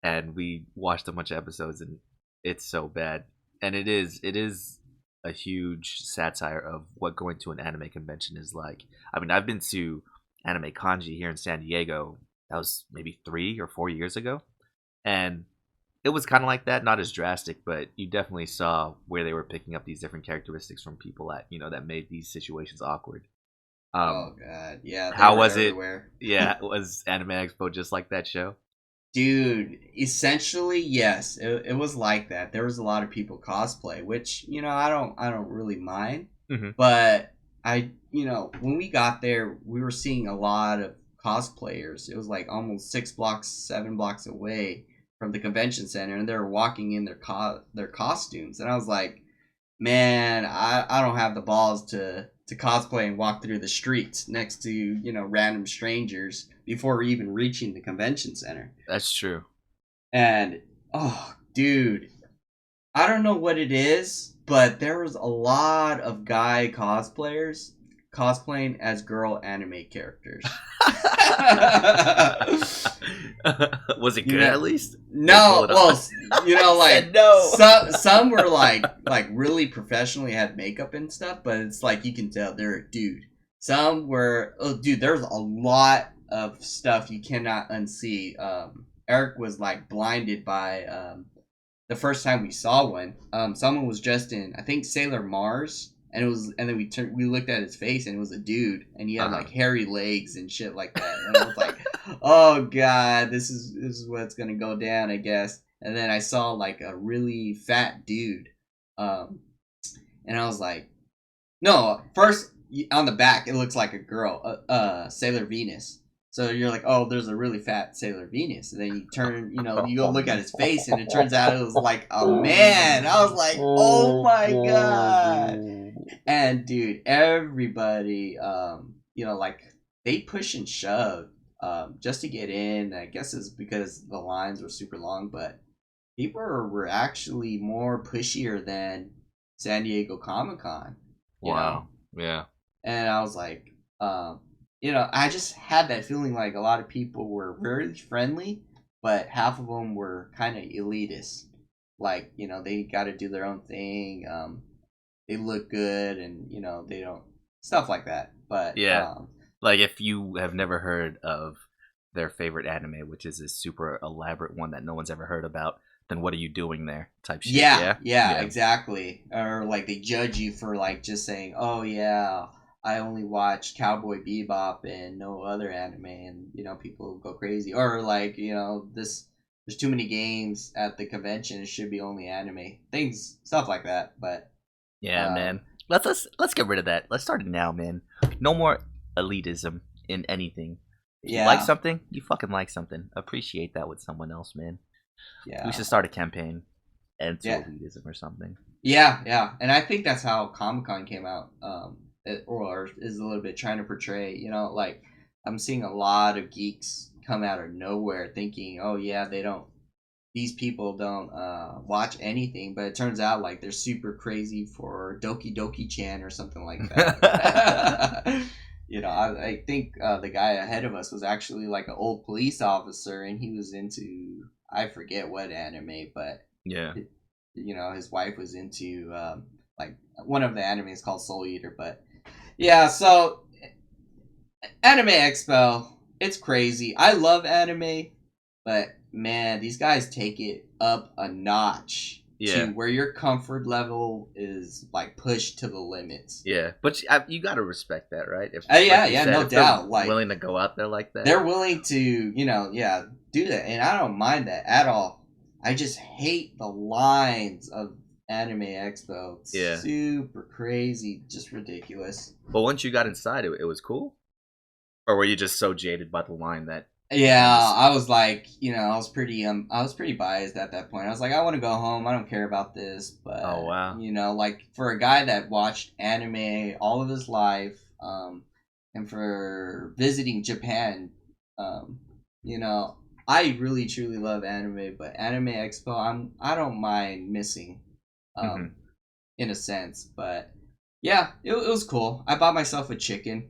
and we watched a bunch of episodes, and it's so bad. And it is a huge satire of what going to an anime convention is like. I mean, I've been to Anime Kanji here in San Diego. That was maybe 3 or 4 years ago, and it was kind of like that, not as drastic, but you definitely saw where they were picking up these different characteristics from people that made these situations awkward. Oh Um, god, yeah, they how were was it? everywhere. Yeah, was Anime Expo just like that show? Dude, essentially yes, it was like that. There was a lot of people cosplay, which I don't really mind, Hmm. but when we got there, we were seeing a lot of cosplayers. It was like almost 6 blocks, 7 blocks away from the convention center, and they were walking in their costumes, and I was like, man, I don't have the balls to cosplay and walk through the streets next to random strangers before even reaching the convention center. That's true. And oh, dude, I don't know what it is, but there was a lot of guy cosplayers cosplaying as girl anime characters. Was it good at least? No, well, like no. some were like really professionally had makeup and stuff, but it's like you can tell they're a dude. Some were, oh dude, there's a lot of stuff you cannot unsee. Eric was like blinded by the first time we saw one. Someone was dressed in, I think, Sailor Mars, and then we looked at his face, and it was a dude, and he had like hairy legs and shit like that. And I was like, oh god, this is what's gonna go down, I guess. And then I saw like a really fat dude, and I was like, no, first on the back it looks like a girl, Sailor Venus. So you're like, oh, there's a really fat Sailor Venus. And then you turn, you go look at his face, and it turns out it was like a man. I was like, oh my god. And dude, everybody, like they push and shove just to get in. I guess it's because the lines were super long, but people were actually more pushier than San Diego Comic-Con. Wow. Yeah. And I was like, I just had that feeling like a lot of people were very friendly, but half of them were kind of elitist. Like, they got to do their own thing. They look good, and they don't, stuff like that. But yeah, like if you have never heard of their favorite anime, which is this super elaborate one that no one's ever heard about, then what are you doing there? Type shit. Yeah, exactly. Or like they judge you for like just saying, oh yeah, I only watch Cowboy Bebop and no other anime, and people go crazy. Or like there's too many games at the convention, it should be only anime things, stuff like that. But yeah, man, let's get rid of that. Let's start it now, man. No more elitism in anything. If you like something, you fucking like something. Appreciate that with someone else, man. Yeah, we should start a campaign and elitism or something. Yeah, and I think that's how Comic-Con came out. Or is a little bit trying to portray, like I'm seeing a lot of geeks come out of nowhere thinking, oh yeah, these people don't watch anything, but it turns out like they're super crazy for Doki Doki Chan or something like that. I think the guy ahead of us was actually like an old police officer, and he was into, I forget what anime, but yeah, his wife was into like one of the animes called Soul Eater. But yeah, so Anime Expo, it's crazy. I love anime, but man, these guys take it up a notch to where your comfort level is like pushed to the limits. Yeah, but you gotta respect that, right? If, no doubt. Like willing to go out there like that, they're willing to, do that, and I don't mind that at all. I just hate the lines of Anime Expo. It's super crazy, just ridiculous. But once you got inside, it was cool? Or were you just so jaded by the line that... Yeah, I was like, I was pretty biased at that point. I was like, I want to go home. I don't care about this. But, oh, wow. Like for a guy that watched anime all of his life, and for visiting Japan, I really truly love anime, but Anime Expo, I don't mind missing. In a sense, but yeah, it was cool. I bought myself a chicken.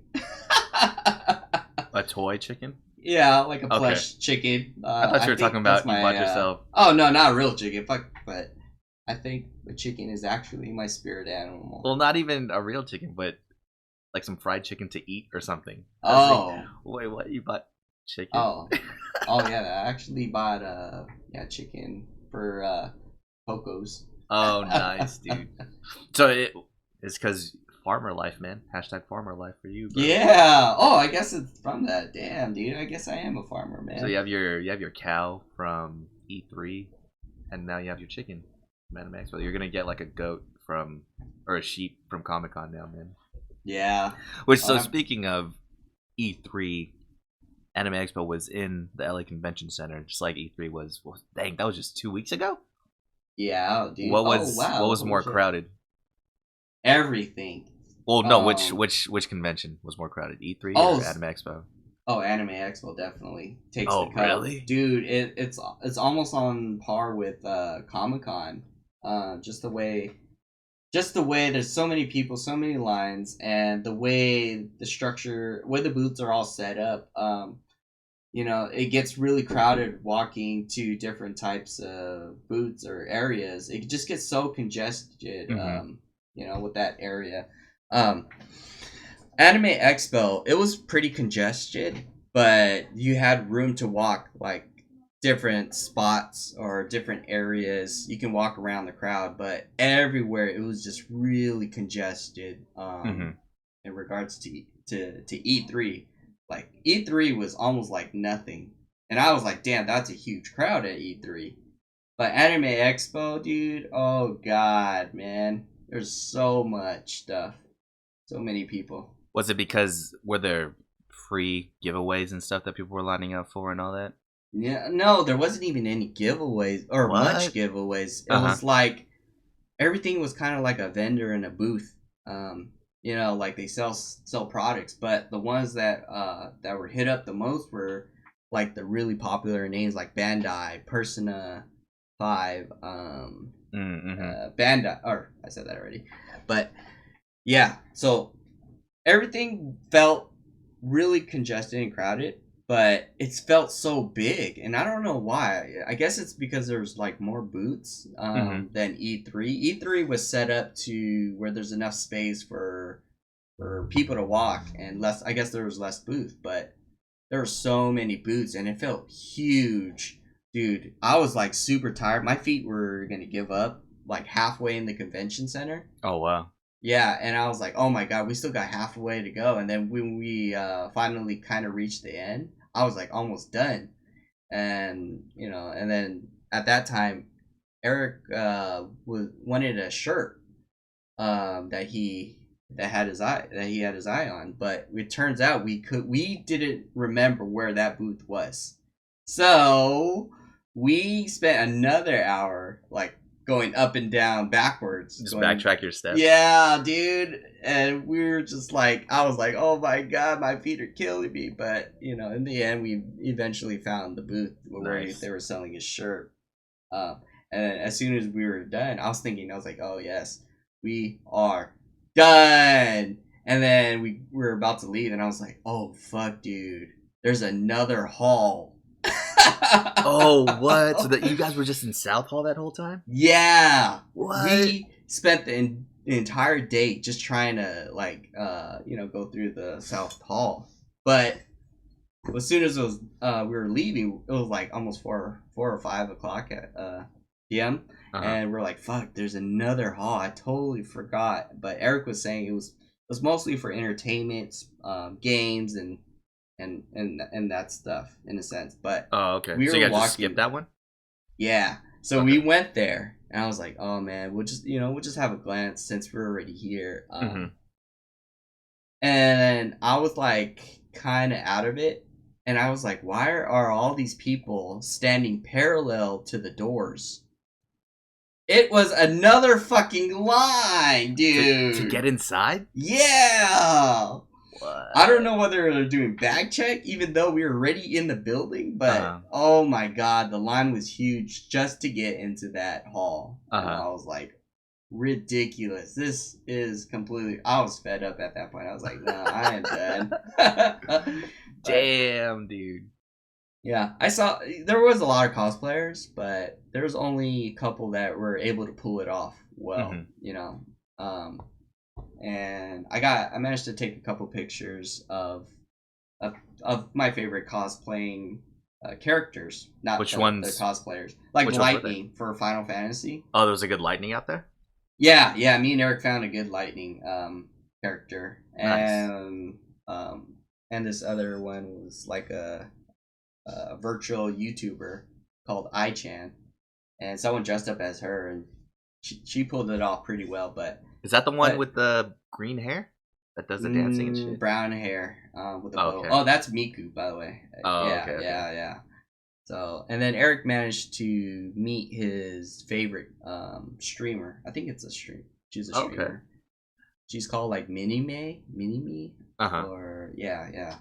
A toy chicken? Yeah, like a plush chicken. I thought you were talking about you bought yourself. Oh no, not a real chicken. But I think a chicken is actually my spirit animal. Well, not even a real chicken, but like some fried chicken to eat or something. Oh, wait, what? You bought chicken? Oh yeah, I actually bought chicken for Poco's. Oh, nice, dude. So it's because farmer life, man. Hashtag farmer life for you, bro. Yeah. Oh, I guess it's from that. Damn, dude. I guess I am a farmer, man. So you have your cow from E3, and now you have your chicken from Anime Expo. You're gonna get like a goat or a sheep from Comic-Con now, man. Yeah. Speaking of E3, Anime Expo was in the LA Convention Center, just like E3 was. Dang, that was just 2 weeks ago. Yeah, dude. What was more crowded? Everything. Well, no. Which convention was more crowded, E3 or Anime Expo? Oh, Anime Expo definitely takes the Oh, cup, really? dude. It's almost on par with Comic Con. Just the way, there's so many people, so many lines, and the way the structure, where the booths are all set up. It gets really crowded walking to different types of booths or areas. It just gets so congested. Mm-hmm. With that area. Um, Anime Expo, it was pretty congested, but you had room to walk like different spots or different areas. You can walk around the crowd, but everywhere it was just really congested. Mm-hmm. In regards to E3, like E3 was almost like nothing, and I was like, damn, that's a huge crowd at E3. But Anime Expo, dude, oh god, man, there's so much stuff, so many people. Was it because were there free giveaways and stuff that people were lining up for and all that? Yeah, no, there wasn't even any giveaways or much What? giveaways. It Uh huh. was like everything was kind of like a vendor in a booth. Like they sell products, but the ones that were hit up the most were like the really popular names like Bandai, Persona 5, Mm-hmm. Bandai. Or I said that already, but yeah. So everything felt really congested and crowded, but it's felt so big, and I don't know why. I guess it's because there's like more booths Mm-hmm. than E3. E3 was set up to where there's enough space for people to walk and less. I guess there was less booth, but there were so many booths and it felt huge, dude. I was like super tired. My feet were gonna give up like halfway in the convention center. Oh wow. Yeah, and I was like, "Oh my god, we still got half a way to go." And then when we finally kind of reached the end, I was like almost done. And then at that time, Eric wanted a shirt that he had his eye on, but it turns out we didn't remember where that booth was, so we spent another hour like going up and down backwards, Just going, backtrack your steps. yeah, dude. And we were just like, I was like, oh my god, my feet are killing me. But in the end, we eventually found the booth where Nice. they were selling his shirt. um, and as soon as we were done, I was like, oh yes, we are done. And then we were about to leave, and I was like, oh fuck, dude, there's another hall. Oh, what? So that you guys were just in South Hall that whole time? Yeah, What? we spent the entire day just trying to like go through the South Hall, but as soon as we were leaving, it was like almost 4 or 5 o'clock at p.m. Uh huh. And we're like, "Fuck, there's another hall." I totally forgot, but Eric was saying it was mostly for entertainment, games, and that stuff in a sense. But Oh, okay. we So were you guys just skipped walking, that one? yeah. So we Okay. went there, and I was like, "Oh man, we'll just have a glance since we're already here." Mm-hmm. And I was like kind of out of it. And I was like, why are all these people standing parallel to the doors? It was another fucking line, To get dude. inside? Yeah. I don't What? know whether they're doing bag check, even though we were already in the building, Uh but huh. oh my god, the line was huge just to get into that hall. Uh And huh. I was like, ridiculous. This is completely. I was fed up at that point. I was like, no, I am done. But Damn, dude. yeah, I saw there was a lot of cosplayers, but there was only a couple that were able to pull it off well, Mm-hmm. Um, and I managed to take a couple pictures of, of my favorite cosplaying characters, not Which the ones? cosplayers, like Which ones were they? Lightning for Final Fantasy. Oh, there was a good lightning out there. Yeah, yeah. Me and Eric found a good Lightning character, Nice. um, and this other one was like a virtual YouTuber called iChan, and someone dressed up as her, and she pulled it off pretty well. But Is that the one but with the green hair that does the dancing and shit? brown hair with a Oh, bow. okay. Oh, that's Miku, by the way. Oh, Yeah, okay, okay. yeah, yeah. So, and then Eric managed to meet his favorite streamer. I think it's a stream. She's a Oh, okay. streamer. She's called like Mini Me, Uh huh. or yeah, yeah.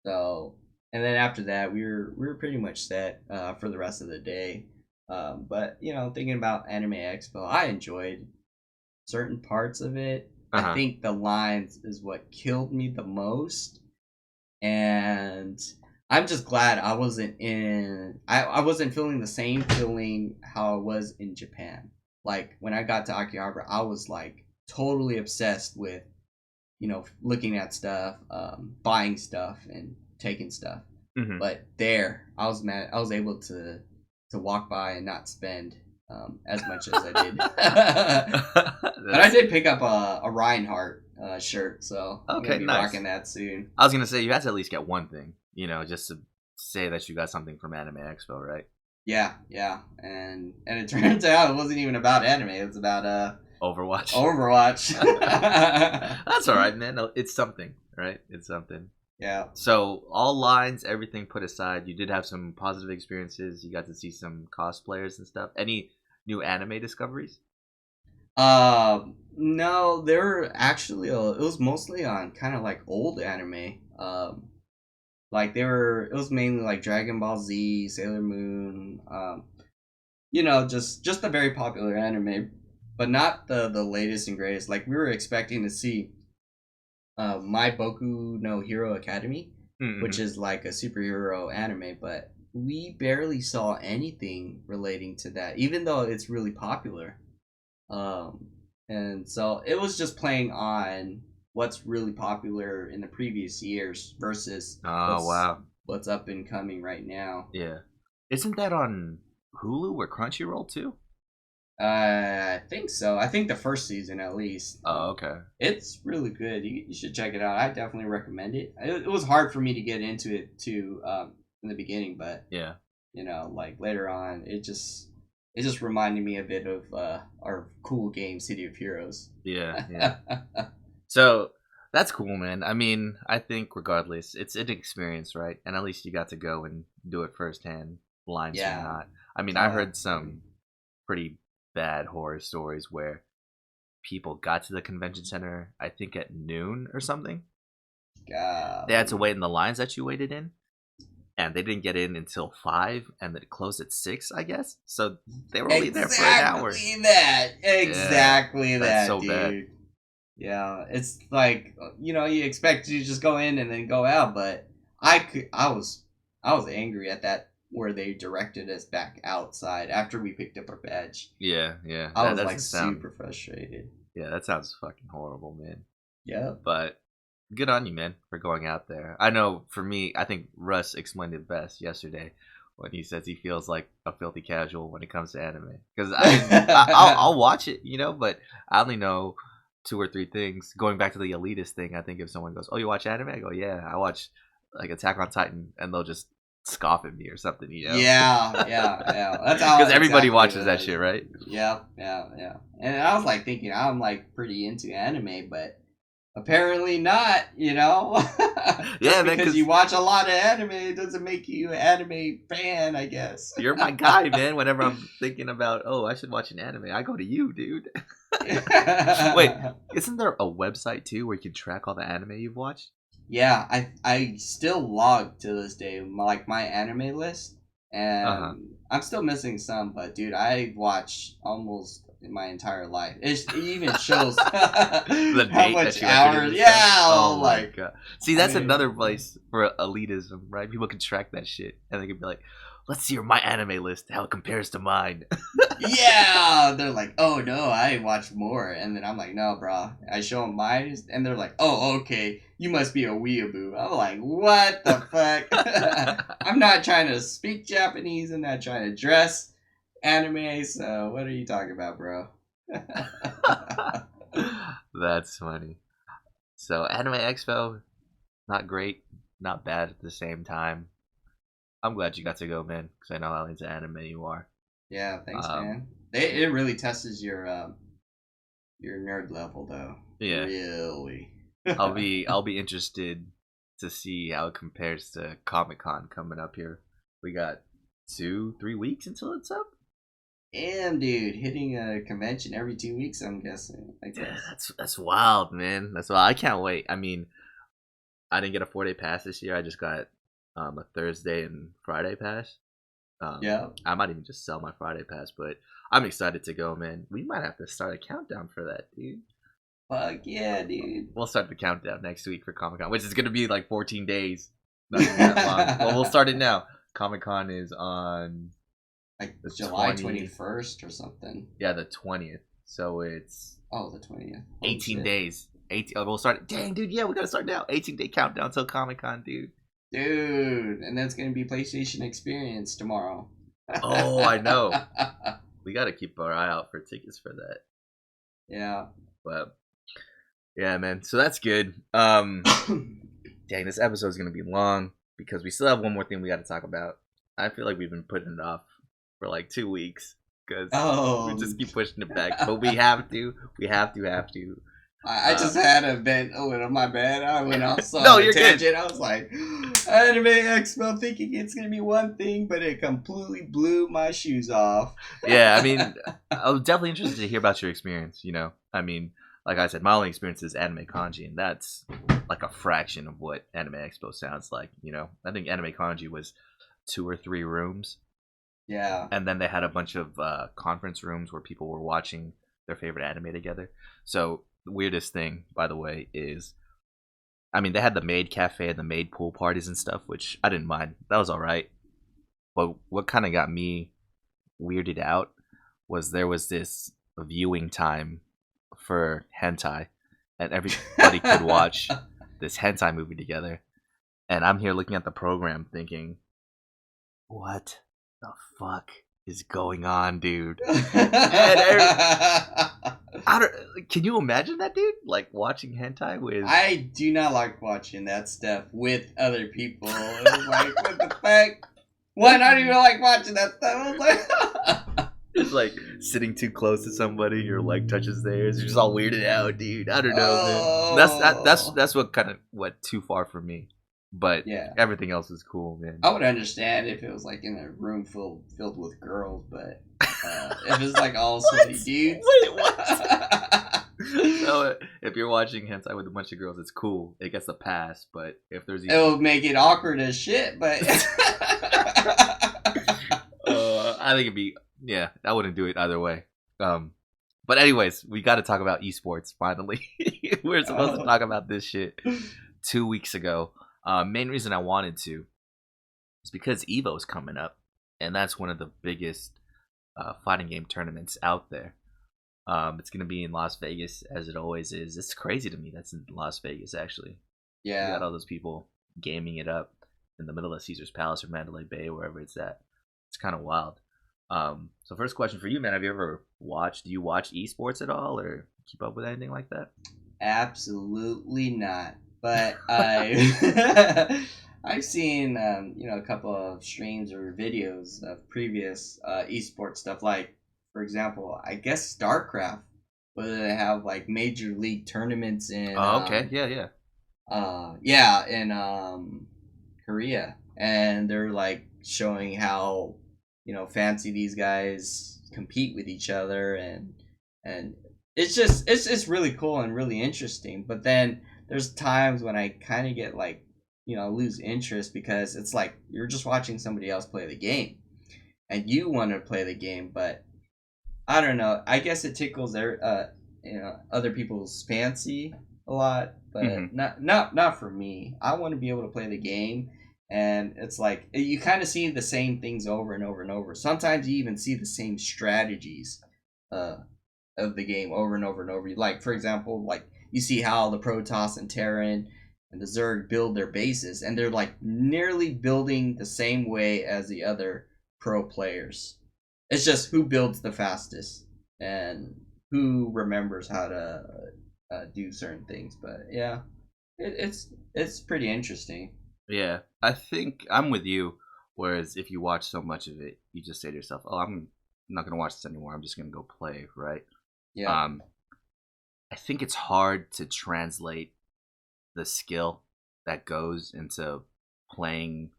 So and then after that, we were pretty much set for the rest of the day. But thinking about Anime Expo, I enjoyed certain parts of it. Uh I huh. think the lines is what killed me the most, and I'm just glad I wasn't in. I wasn't feeling the same feeling how I was in Japan. Like when I got to Akihabara, I was like totally obsessed with looking at stuff, buying stuff, and taking stuff. Hmm. But there, I was mad. I was able to walk by and not spend as much as I did. But I That's did pick up a Reinhardt shirt, so I'm gonna okay. be Nice. rocking that soon. I was gonna say you had to at least get one thing, just to say that you got something from Anime Expo, right? Yeah, yeah, and it turns out it wasn't even about anime. It was about Overwatch. Overwatch. That's all right, man. No, it's something, right? It's something. Yeah. So all lines, everything put aside, you did have some positive experiences. You got to see some cosplayers and stuff. Any new anime discoveries? No, there were actually it was mostly on kind of like old anime. Like it was mainly like Dragon Ball Z, Sailor Moon, just the very popular anime, but not the latest and greatest. Like we were expecting to see My Boku no Hero Academy, which Mm-hmm. is like a superhero anime, but we barely saw anything relating to that, even though it's really popular. Um, and so it was just playing on what's really popular in the previous years versus Oh wow, what's up and coming right now. yeah. Isn't that on Hulu or Crunchyroll too? I think so. I think the first season at least. Oh okay. It's really good. You should check it out. I definitely recommend it. It was hard for me to get into it too in the beginning, but Yeah, like later on, it just reminded me a bit of our cool game, City of Heroes. yeah, yeah. So that's cool, man. I mean, I think regardless, it's an experience, right? And at least you got to go and do it firsthand, lines or Yeah. not. I mean, I Oh, heard absolutely. some pretty bad horror stories where people got to the convention center, I think at noon or something. They had to Golly. wait in the lines that you waited in, and they didn't get in until 5, and it closed at 6, I guess. So they were only there for an hour. Exactly that. Yeah, Exactly that's that, so bad. dude. Yeah, it's like you expect you to just go in and then go out, but I was angry at that where they directed us back outside after we picked up our badge. Yeah, yeah, I that was like doesn't sound. super frustrated. Yeah, that sounds fucking horrible, man. Yep. But good on you, man, for going out there. I know for me, I think Russ explained it best yesterday when he says he feels like a filthy casual when it comes to anime. Because I'll watch it, but I only know two or three things. Going back to the elitist thing, I think if someone goes, "Oh, you watch anime?" I go, "Yeah, I watch like Attack on Titan," and they'll just scoff at me or something. Yeah, yeah, yeah. That's how Because everybody exactly watches it that is. shit, right? Yep, yeah, yeah. And I was like thinking I'm like pretty into anime, but apparently not, Yeah, Just man, because you because watch a lot of anime it doesn't make you an anime fan, I guess. you're my guy, man. Whenever I'm thinking about, oh, I should watch an anime, I go to you, dude. Wait, isn't there a website too where you can track all the anime you've watched? Yeah, I still log to this day like my anime list, Uh huh. and I'm still missing some, but dude, I watch almost my entire life. It even shows The how date much that you entered it hours. and stuff. Yeah, Oh my like god. See, I that's mean, another place for elitism, right? People can track that shit and they can be like, "Let's see your my anime list, how it compares to mine." yeah, they're like, oh no, I watch more, and then I'm like, no, bro. I show them mine, and they're like, oh, okay, you must be a weeaboo. I'm like, what the fuck? I'm not trying to speak Japanese. I'm not trying to dress anime. So what are you talking about, bro? That's funny. So, Anime Expo, not great, not bad at the same time. I'm glad you got to go, man, because I know how into anime you are. Yeah, thanks, Um, man. It really tests your nerd level, though. yeah, Really. I'll be interested to see how it compares to Comic Con coming up here. We got 2-3 weeks until it's up. Damn, dude, hitting a convention every 2 weeks. I'm guessing. I Yeah, guess. that's wild, man. That's wild. I can't wait. I mean, I didn't get a 4-day pass this year. I just got a Thursday and Friday pass. Yeah. I might even just sell my Friday pass, but I'm excited to go, man. We might have to start a countdown for that, dude. Fuck yeah, dude. We'll start the countdown next week for Comic Con, which is gonna be like 14 days. Not even that long. Well, we'll start it now. Comic Con is on Like the July 20th. 21st or something. Yeah, the 20th. So it's Oh, the 20th. Holy 18 shit. days. 18. Oh, we'll start. Dang, dude. Yeah, we gotta start now. 18-day countdown till Comic Con, dude. Dude, and that's gonna be PlayStation Experience tomorrow. Oh, I know. We gotta keep our eye out for tickets for that. Yeah. But yeah, man. So that's good. Dang, this episode's gonna be long because we still have one more thing we got to talk about. I feel like we've been putting it off for like 2 weeks because we Oh. just keep pushing it back. But we have to. We have to. I just had a vent a little. My bad. I went off No, on a you're good. tangent. I was like, Anime Expo, thinking it's gonna be one thing, but it completely blew my shoes off. Yeah, I mean, I was definitely interested to hear about your experience. I mean, like I said, my only experience is Anime Kanji, and that's like a fraction of what Anime Expo sounds like. I think Anime Kanji was 2 or 3 rooms, Yeah. and then they had a bunch of conference rooms where people were watching their favorite anime together. So the weirdest thing, by the way, is I mean they had the maid cafe and the maid pool parties and stuff, which I didn't mind. That was all right. But what kind of got me weirded out was there was this viewing time for hentai, and everybody could watch this hentai movie together. And I'm here looking at the program thinking, what the fuck is going on, dude? Can you imagine that, dude? Like watching hentai with. I do not like watching that stuff with other people. It was like, what the fuck? Why I don't even like watching that stuff. I was like, It's like sitting too close to somebody, your leg touches theirs. You're just all weirded out, dude. I don't know, man. That's what kind of went too far for me. But yeah, everything else is cool, man. I would understand if it was like in a room filled with girls, but if it's like all sweaty dudes. Wait, what? So if you're watching hentai with a bunch of girls, it's cool. It gets a pass. But if there's It would make it awkward as shit, but I think it'd be I wouldn't do it either way. But anyways, we got to talk about esports finally. We're supposed to talk about this shit 2 weeks ago. Main reason I wanted to is because Evo's coming up, and that's one of the biggest fighting game tournaments out there. It's gonna be in Las Vegas, as it always is. It's crazy to me that's in Las Vegas. Actually, you got all those people gaming it up in the middle of Caesar's Palace or Mandalay Bay, wherever it's at. It's kind of wild. So first question for you, man: have you ever watched? Do you watch esports at all, or keep up with anything like that? Absolutely not. But I've seen a couple of streams or videos of previous esports stuff. Like, for example, I guess StarCraft, where they have like major league tournaments in. Oh, okay, yeah. In Korea, and they're like showing how fancy these guys compete with each other, and it's really cool and really interesting. But then there's times when I kind of get like lose interest because it's like you're just watching somebody else play the game, and you want to play the game, but I don't know. I guess it tickles their other people's fancy a lot, but not for me. I want to be able to play the game, and it's like you kind of see the same things over and over and over. Sometimes you even see the same strategies of the game over and over and over. Like, for example, like you see how the Protoss and Terran and the Zerg build their bases, and they're like nearly building the same way as the other pro players. It's just who builds the fastest and who remembers how to do certain things. But yeah, it's pretty interesting. Yeah, I think I'm with you. Whereas if you watch so much of it, you just say to yourself, "Oh, I'm not gonna watch this anymore. I'm just gonna go play." Right? Yeah. I think it's hard to translate the skill that goes into playing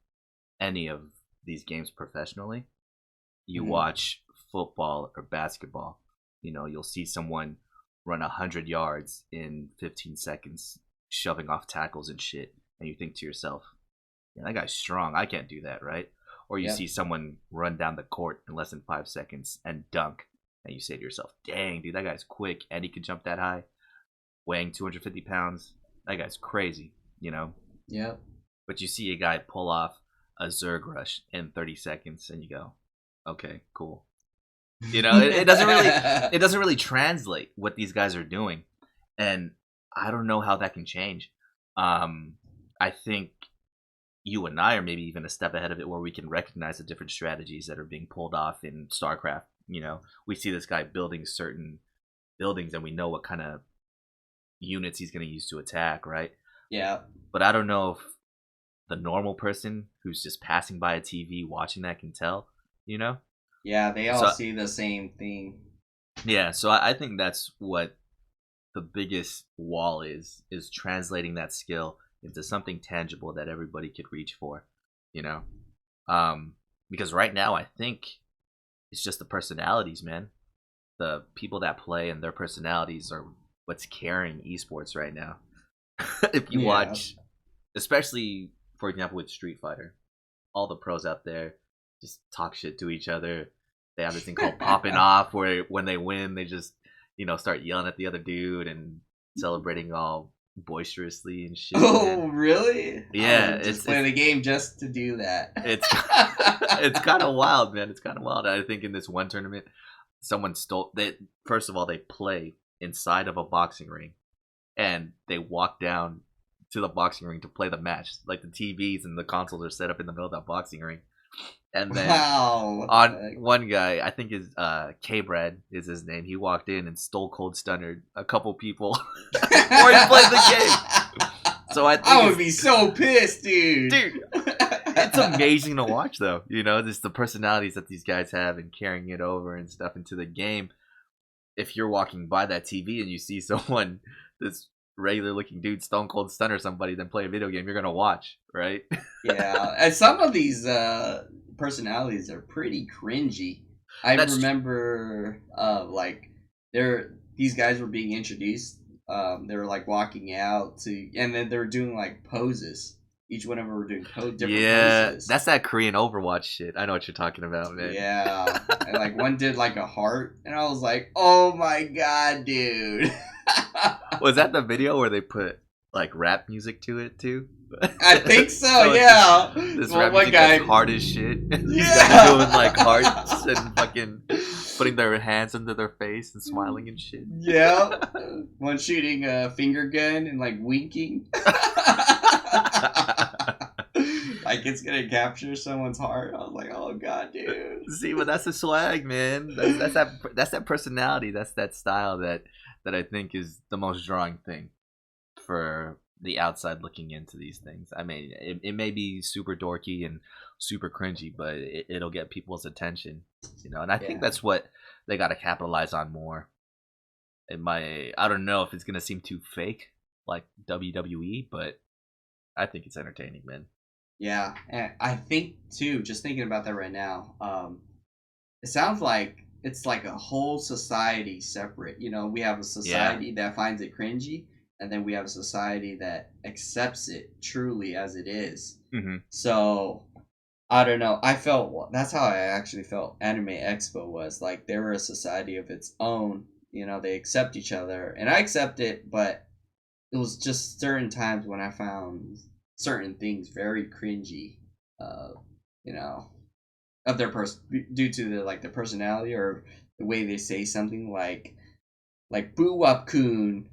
any of these games professionally. You watch football or basketball, you'll see someone run 100 yards in 15 seconds, shoving off tackles and shit, and you think to yourself, yeah, that guy's strong. I can't do that, right? Or you Yep. see someone run down the court in less than 5 seconds and dunk, and you say to yourself, "Dang, dude, that guy's quick and he can jump that high, weighing 250 pounds. That guy's crazy, you know." Yep. But you see a guy pull off a Zerg rush in 30 seconds, and you go, "Okay, cool." You know, it doesn't really translate what these guys are doing, and I don't know how that can change. Um, I think you and I are maybe even a step ahead of it, where we can recognize the different strategies that are being pulled off in StarCraft. You know, we see this guy building certain buildings, and we know what kind of units he's going to use to attack, right? Yeah. But I don't know if the normal person who's just passing by a TV watching that can tell. You know, Yeah, they all so see the same thing. yeah, so I think that's what the biggest wall is translating that skill into something tangible that everybody could reach for, you know. Because right now I think it's just the personalities, man. The people that play and their personalities are what's carrying esports right now. If you Yeah. watch, especially for example with Street Fighter, all the pros out there just talk shit to each other. They have this thing called popping off, where when they win, they just start yelling at the other dude and celebrating all boisterously and shit, man. Oh, really? I Yeah, would just play the game just to do that. it's it's kind of wild, man. It's kind of wild. I think in this one tournament, someone stole. They first of all they play inside of a boxing ring, and they walk down to the boxing ring to play the match. Like the TVs and the consoles are set up in the middle of that boxing ring. And then Wow, what the on heck? one guy, I think his K Brad is his name. He walked in and stole cold stunnered a couple people before he played the game. So I I think would be so pissed, dude. dude, it's amazing to watch though. You know, just the personalities that these guys have and carrying it over and stuff into the game. If you're walking by that TV and you see someone, this regular looking dude stone cold stunner somebody, then play a video game, you're gonna watch, right? Yeah, and some of these personalities are pretty cringy. I That's remember, like, these guys were being introduced. They were like walking out and then they were doing like poses. Each one of them were doing different yeah, poses. that's that Korean Overwatch shit. I know what you're talking about, man. Yeah, and like one did like a heart, and I was like, "Oh my god, dude!" Was that the video where they put like rap music to it too? I think so. So it's Yeah. this Well, rap one music guy. that's hard as shit. And these guys Yeah. doing like hearts and fucking putting their hands under their face and smiling and shit. Yeah. One shooting a finger gun and like winking. Like it's gonna capture someone's heart. I was like, oh god, dude. See, but that's the swag, man. That's that personality. That's that style that I think is the most drawing thing for the outside looking into these things. I mean, it may be super dorky and super cringy, but it'll get people's attention, you know. And I think Yeah. that's what they got to capitalize on more. I don't know if it's gonna seem too fake like WWE, but I think it's entertaining, man. Yeah. And I think too, just thinking about that right now, it sounds like it's like a whole society separate. You know, we have a Yeah. society that finds it cringy, and then we have a society that accepts it truly as it is. Hmm. So I don't know. I felt that's how I actually felt. Anime Expo was like they were a society of its own. You know, they accept each other, and I accept it, but it was just certain times when I found certain things very cringy. Uh, you know, of their due to the like their personality or the way they say something like boo wap kun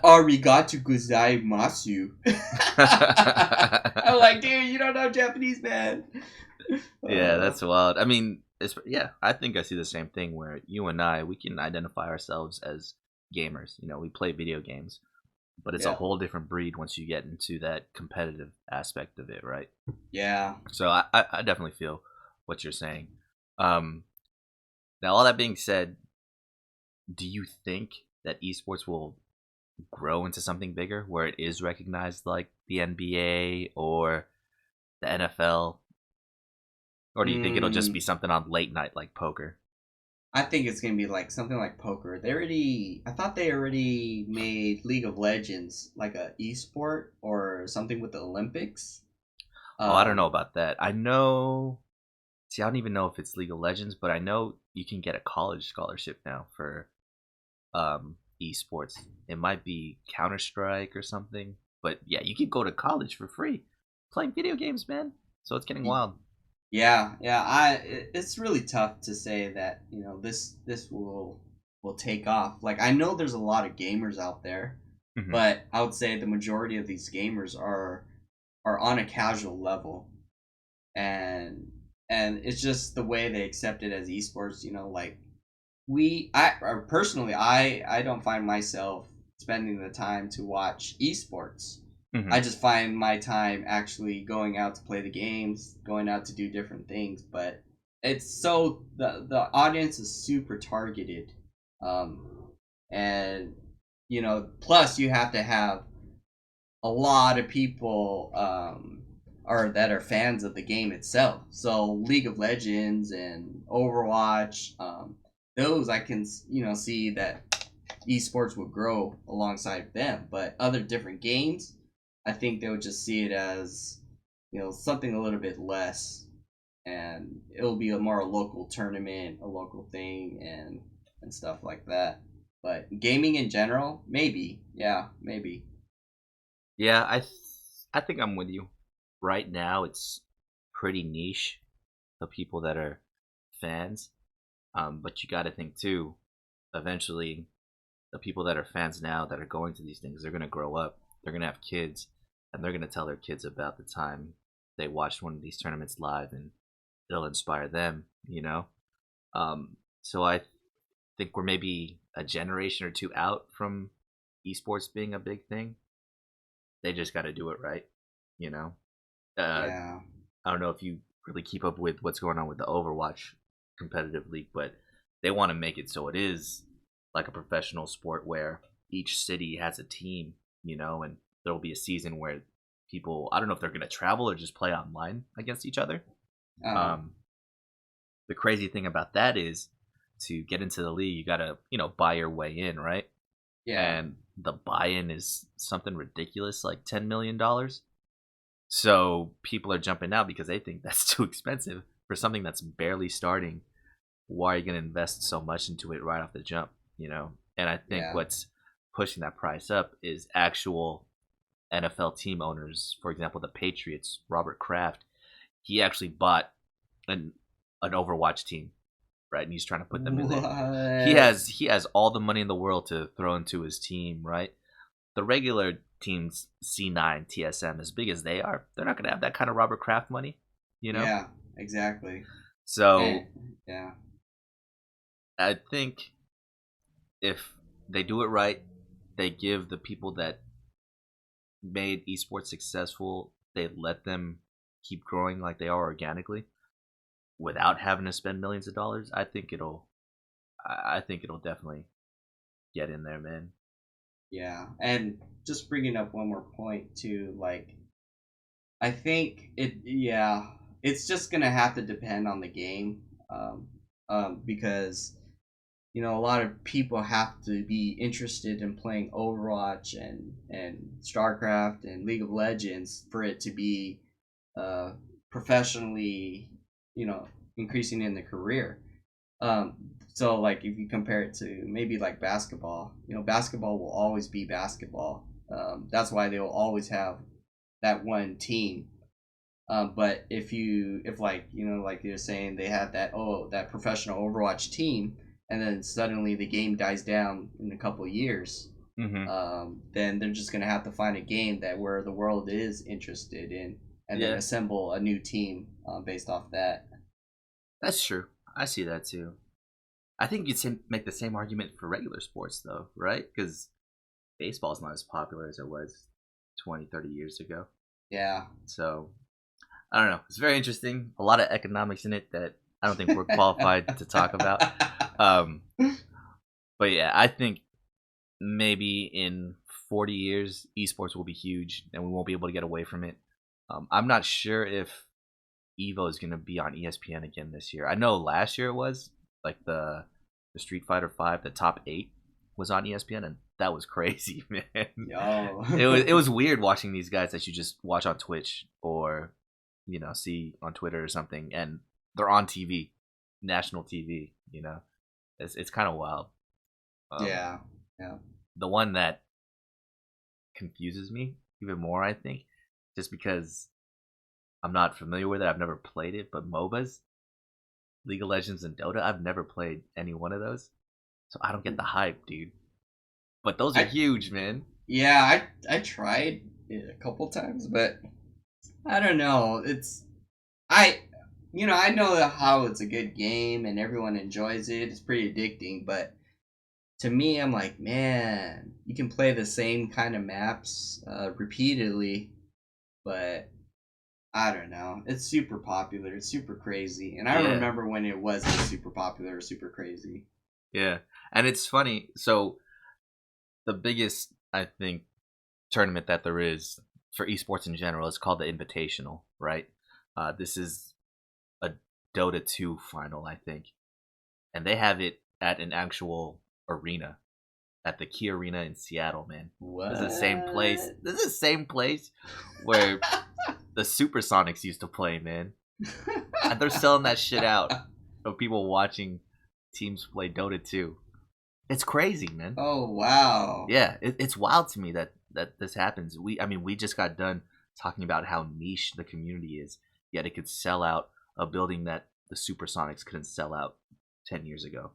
arigato gozaimasu. I'm like, dude, you don't know Japanese, man. Yeah, that's wild. I mean, yeah, I think I see the same thing where you and we can identify ourselves as gamers. You know, we play video games, but it's a Yeah, whole different breed once you get into that competitive aspect of it, right? yeah. So I definitely feel what you're saying. Um, Now, all that being said, do you think that esports will grow into something bigger where it is recognized like the NBA or the NFL? Or do you think it'll just be Mm, something on late night like poker? I think it's gonna be like something like poker. I thought they already made League of Legends like a esport or something with the Olympics. Oh, I don't know Um, about that. I know. See, I don't even know if it's League of Legends, but I know you can get a college scholarship now for esports. It might be Counter Strike or something, but yeah, you can go to college for free playing video games, man. So it's getting wild. yeah, yeah. It's really tough to say that this will take off. Like I know there's a lot of gamers out there, Hmm. but I would say the majority of these gamers are on a casual level, and it's just the way they accept it as esports. Like personally, I don't find myself spending the time to watch esports. I Hmm. just find my time actually going out to play the games, going out to do different things. But it's so the audience is super targeted, um, and plus you have to have a lot of people are that are fans of the game itself. So League of Legends and Overwatch, those I can see that esports would grow alongside them. But other different games, I think they would just see it as something a little bit less, and it'll be a more local tournament, a local thing, and stuff like that. But gaming in general, maybe, yeah, maybe. Yeah, I think I'm with you. Right now, it's pretty niche, the people that are fans. But you got to think too. Eventually, the people that are fans now that are going to these things, they're gonna grow up. They're gonna have kids, and they're gonna tell their kids about the time they watched one of these tournaments live, and it'll inspire them. So I think we're maybe a generation or two out from esports being a big thing. They just got to do it right. You know. Uh, Yeah. I don't know if you really keep up with what's going on with the Overwatch competitive league, but they want to make it so it is like a professional sport where each city has a team, and there will be a season where people, I don't know if they're going to travel or just play online against each other. Uh, Um, the crazy thing about that is to get into the league, you got to, buy your way in, right? yeah. And the buy in is something ridiculous, like $10 million. So people are jumping out because they think that's too expensive for something that's barely starting. Why are you going to invest so much into it right off the jump? And I think Yeah. what's pushing that price up is actual NFL team owners. For example, the Patriots, Robert Kraft, he actually bought an an Overwatch team, right? And he's trying to put them in there. He What? has he has all the money in the world to throw into his team, right? The regular teams, C9, TSM, as big as they are, they're not going to have that kind of Robert Kraft money, you know? Yeah, exactly. And So yeah. I think if they do it right, they give the people that made esports successful, they let them keep growing like they are organically without having to spend millions of dollars. I think it'll definitely get in there, man. Yeah. And just bringing up one more point too, like I think yeah, it's just going to have to depend on the game because a lot of people have to be interested in playing Overwatch and StarCraft and League of Legends for it to be uh, professionally, you know, increasing in the career. Um, so like if you compare it to maybe like basketball, basketball will always be basketball. That's why they will always have that one team. But if like like you're saying they have that professional Overwatch team, and then suddenly the game dies down in a couple of years, Mm-hmm. then they're just gonna have to find a game that where the world is interested in, and then Yeah, assemble a new team based off that. that's true. I see that too. I think you'd make the same argument for regular sports, though, right? Because baseball's not as popular as it was 20, 30 years ago. Yeah. So, I don't know. It's very interesting. A lot of economics in it that I don't think we're qualified to talk about. Um, but yeah, I think maybe in 40 years, esports will be huge and we won't be able to get away from it. I'm not sure if Evo is going to be on ESPN again this year. I know last year it was like the Street Fighter 5, the top 8 was on ESPN and that was crazy, man. Yo. It was weird watching these guys that you just watch on Twitch or see on Twitter or something, and they're on TV, national TV. It's kind of wild. Um, Yeah. Yeah. the one that confuses me even more, I think, just because I'm not familiar with it, I've never played it, but MOBAs, League of Legends and Dota, I've never played any one of those, so I don't get the hype, dude. But those are I huge, man. yeah, I tried it a couple times, but I don't know. I I know how it's a good game and everyone enjoys it. It's pretty addicting, but to me, I'm like, man, you can play the same kind of maps repeatedly, but I don't know. It's super popular. It's super crazy, and I Yeah, remember when it wasn't super popular or super crazy. yeah. And it's funny. So the biggest, I think, tournament that there is for esports in general is called the Invitational, right? This is a Dota 2 final, I think, and they have it at an actual arena, at the Key Arena in Seattle, man. This is the same place. What? This is the same place where the Supersonics used to play, man. And they're selling that shit out of people watching teams play Dota 2. It's crazy, man. Oh wow. Yeah, it's wild to me that this happens. We just got done talking about how niche the community is, yet it could sell out a building that the Supersonics couldn't sell out 10 years ago.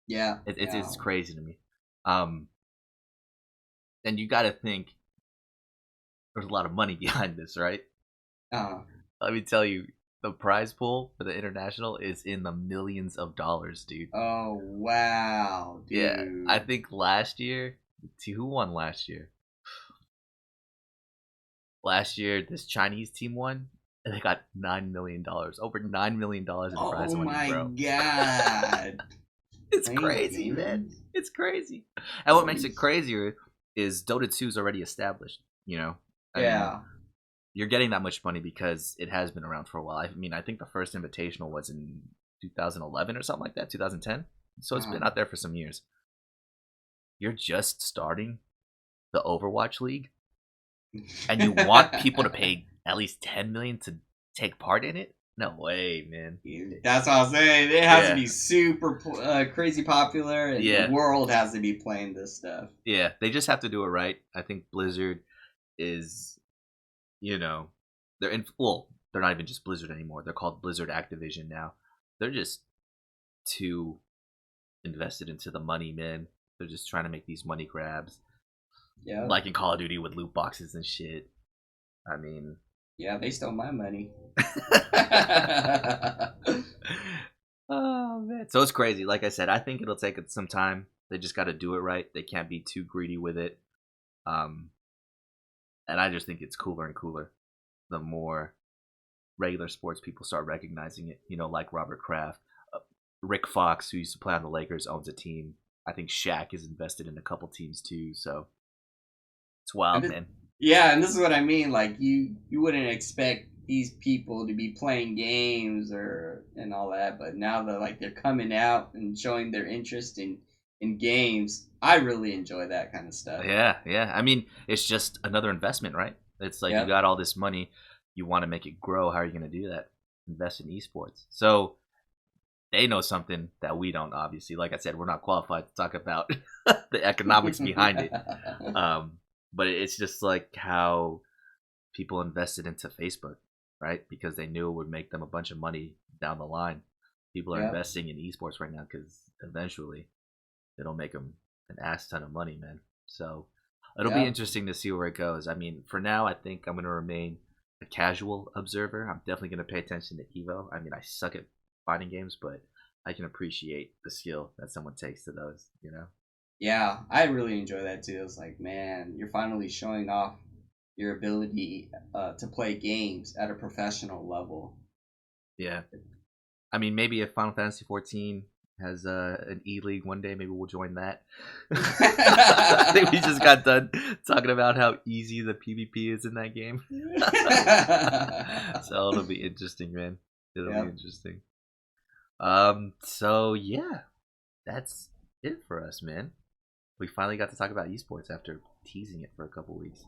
Yeah. Yeah. It's crazy to me. Um, and you got to think there's a lot of money behind this, right? Uh, Let me tell you, the prize pool for the international is in the millions of dollars, dude. oh wow, Yeah, I dude. think last year, see who won last year? Last year, this Chinese team won, and they got $9 million, over $9 million in prize Oh money, my bro. god. It's Playing crazy, man. games? It's crazy. And what makes Holy it crazier is Dota 2 is already established. I mean, yeah. you're getting that much money because it has been around for a while. I mean, I think the first invitational was in 2011 or something like that, 2010. So it's Uh, been out there for some years. You're just starting the Overwatch League, and you want people to pay at least 10 million to take part in it? No way, man. That's what I'm saying. It has to Yeah, be super crazy popular, and the yeah, world has to be playing this stuff. yeah. They just have to do it right. I think Blizzard is, you know, they're in. Well, they're not even just Blizzard anymore. They're called Blizzard Activision now. They're just too invested into the money, man. They're just trying to make these money grabs, Yeah. like in Call of Duty with loot boxes and shit. I mean, Yeah, they stole my money. oh man, so it's crazy. Like I said, I think it'll take some time. They just got to do it right. They can't be too greedy with it. Um, and I just think it's cooler and cooler the more regular sports people start recognizing it. Like Robert Kraft, uh, Rick Fox, who used to play on the Lakers, owns a team. I think Shaq is invested in a couple teams too. So it's and wild, this, man. yeah, and this is what I mean. Like you wouldn't expect these people to be playing games or and all that, but now that like they're coming out and showing their interest in games, I really enjoy that kind of stuff. Yeah, yeah. I mean, it's just another investment, right? It's like you Yep. got all this money, you want to make it grow. How are you going to do that? Invest in esports. So they know something that we don't, obviously. Like I said, we're not qualified to talk about the economics behind it. Um, but it's just like how people invested into Facebook, right? Because they knew it would make them a bunch of money down the line. People are Yep. investing in esports right now because eventually it'll make them an ass ton of money, man. So it'll be Yep. interesting to see where it goes. I mean, for now, I think I'm going to remain a casual observer. I'm definitely going to pay attention to Evo. I mean, I suck at fighting games, but I can appreciate the skill that someone takes to those. Yeah, I really enjoy that too. It's like, man, you're finally showing off your ability to play games at a professional level. Yeah. I mean, maybe if Final Fantasy 14 has an E League one day, maybe we'll join that. I think we just got done talking about how easy the PvP is in that game. So it'll be interesting, man. It'll be Yep. interesting. So yeah, that's it for us, man. We finally got to talk about esports after teasing it for a couple weeks.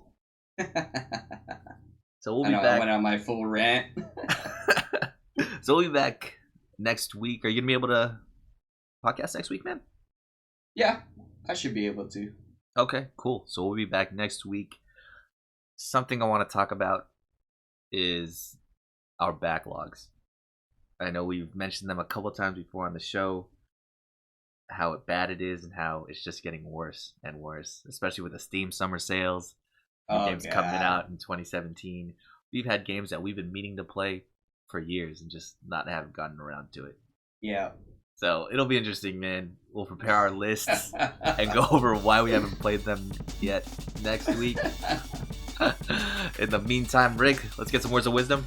So we'll I be know I back. went on my full rant. So we'll be back next week. Are you gonna be able to podcast next week, man? Yeah, I should be able to. Okay, cool. So we'll be back next week. Something I want to talk about is our backlogs. I know we've mentioned them a couple times before on the show, how bad it is and how it's just getting worse and worse, especially with the Steam summer sales, new Oh games coming god. out in 2017. We've had games that we've been meaning to play for years and just not have gotten around to it. Yeah. So it'll be interesting, man. We'll prepare our lists and go over why we haven't played them yet next week. In the meantime, Rick, let's get some words of wisdom.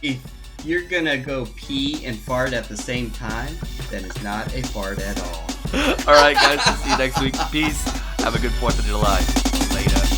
If you're gonna go pee and fart at the same time, then it's not a fart at all. All right, guys. See you next week. Peace. Have a good 4th of July. Later.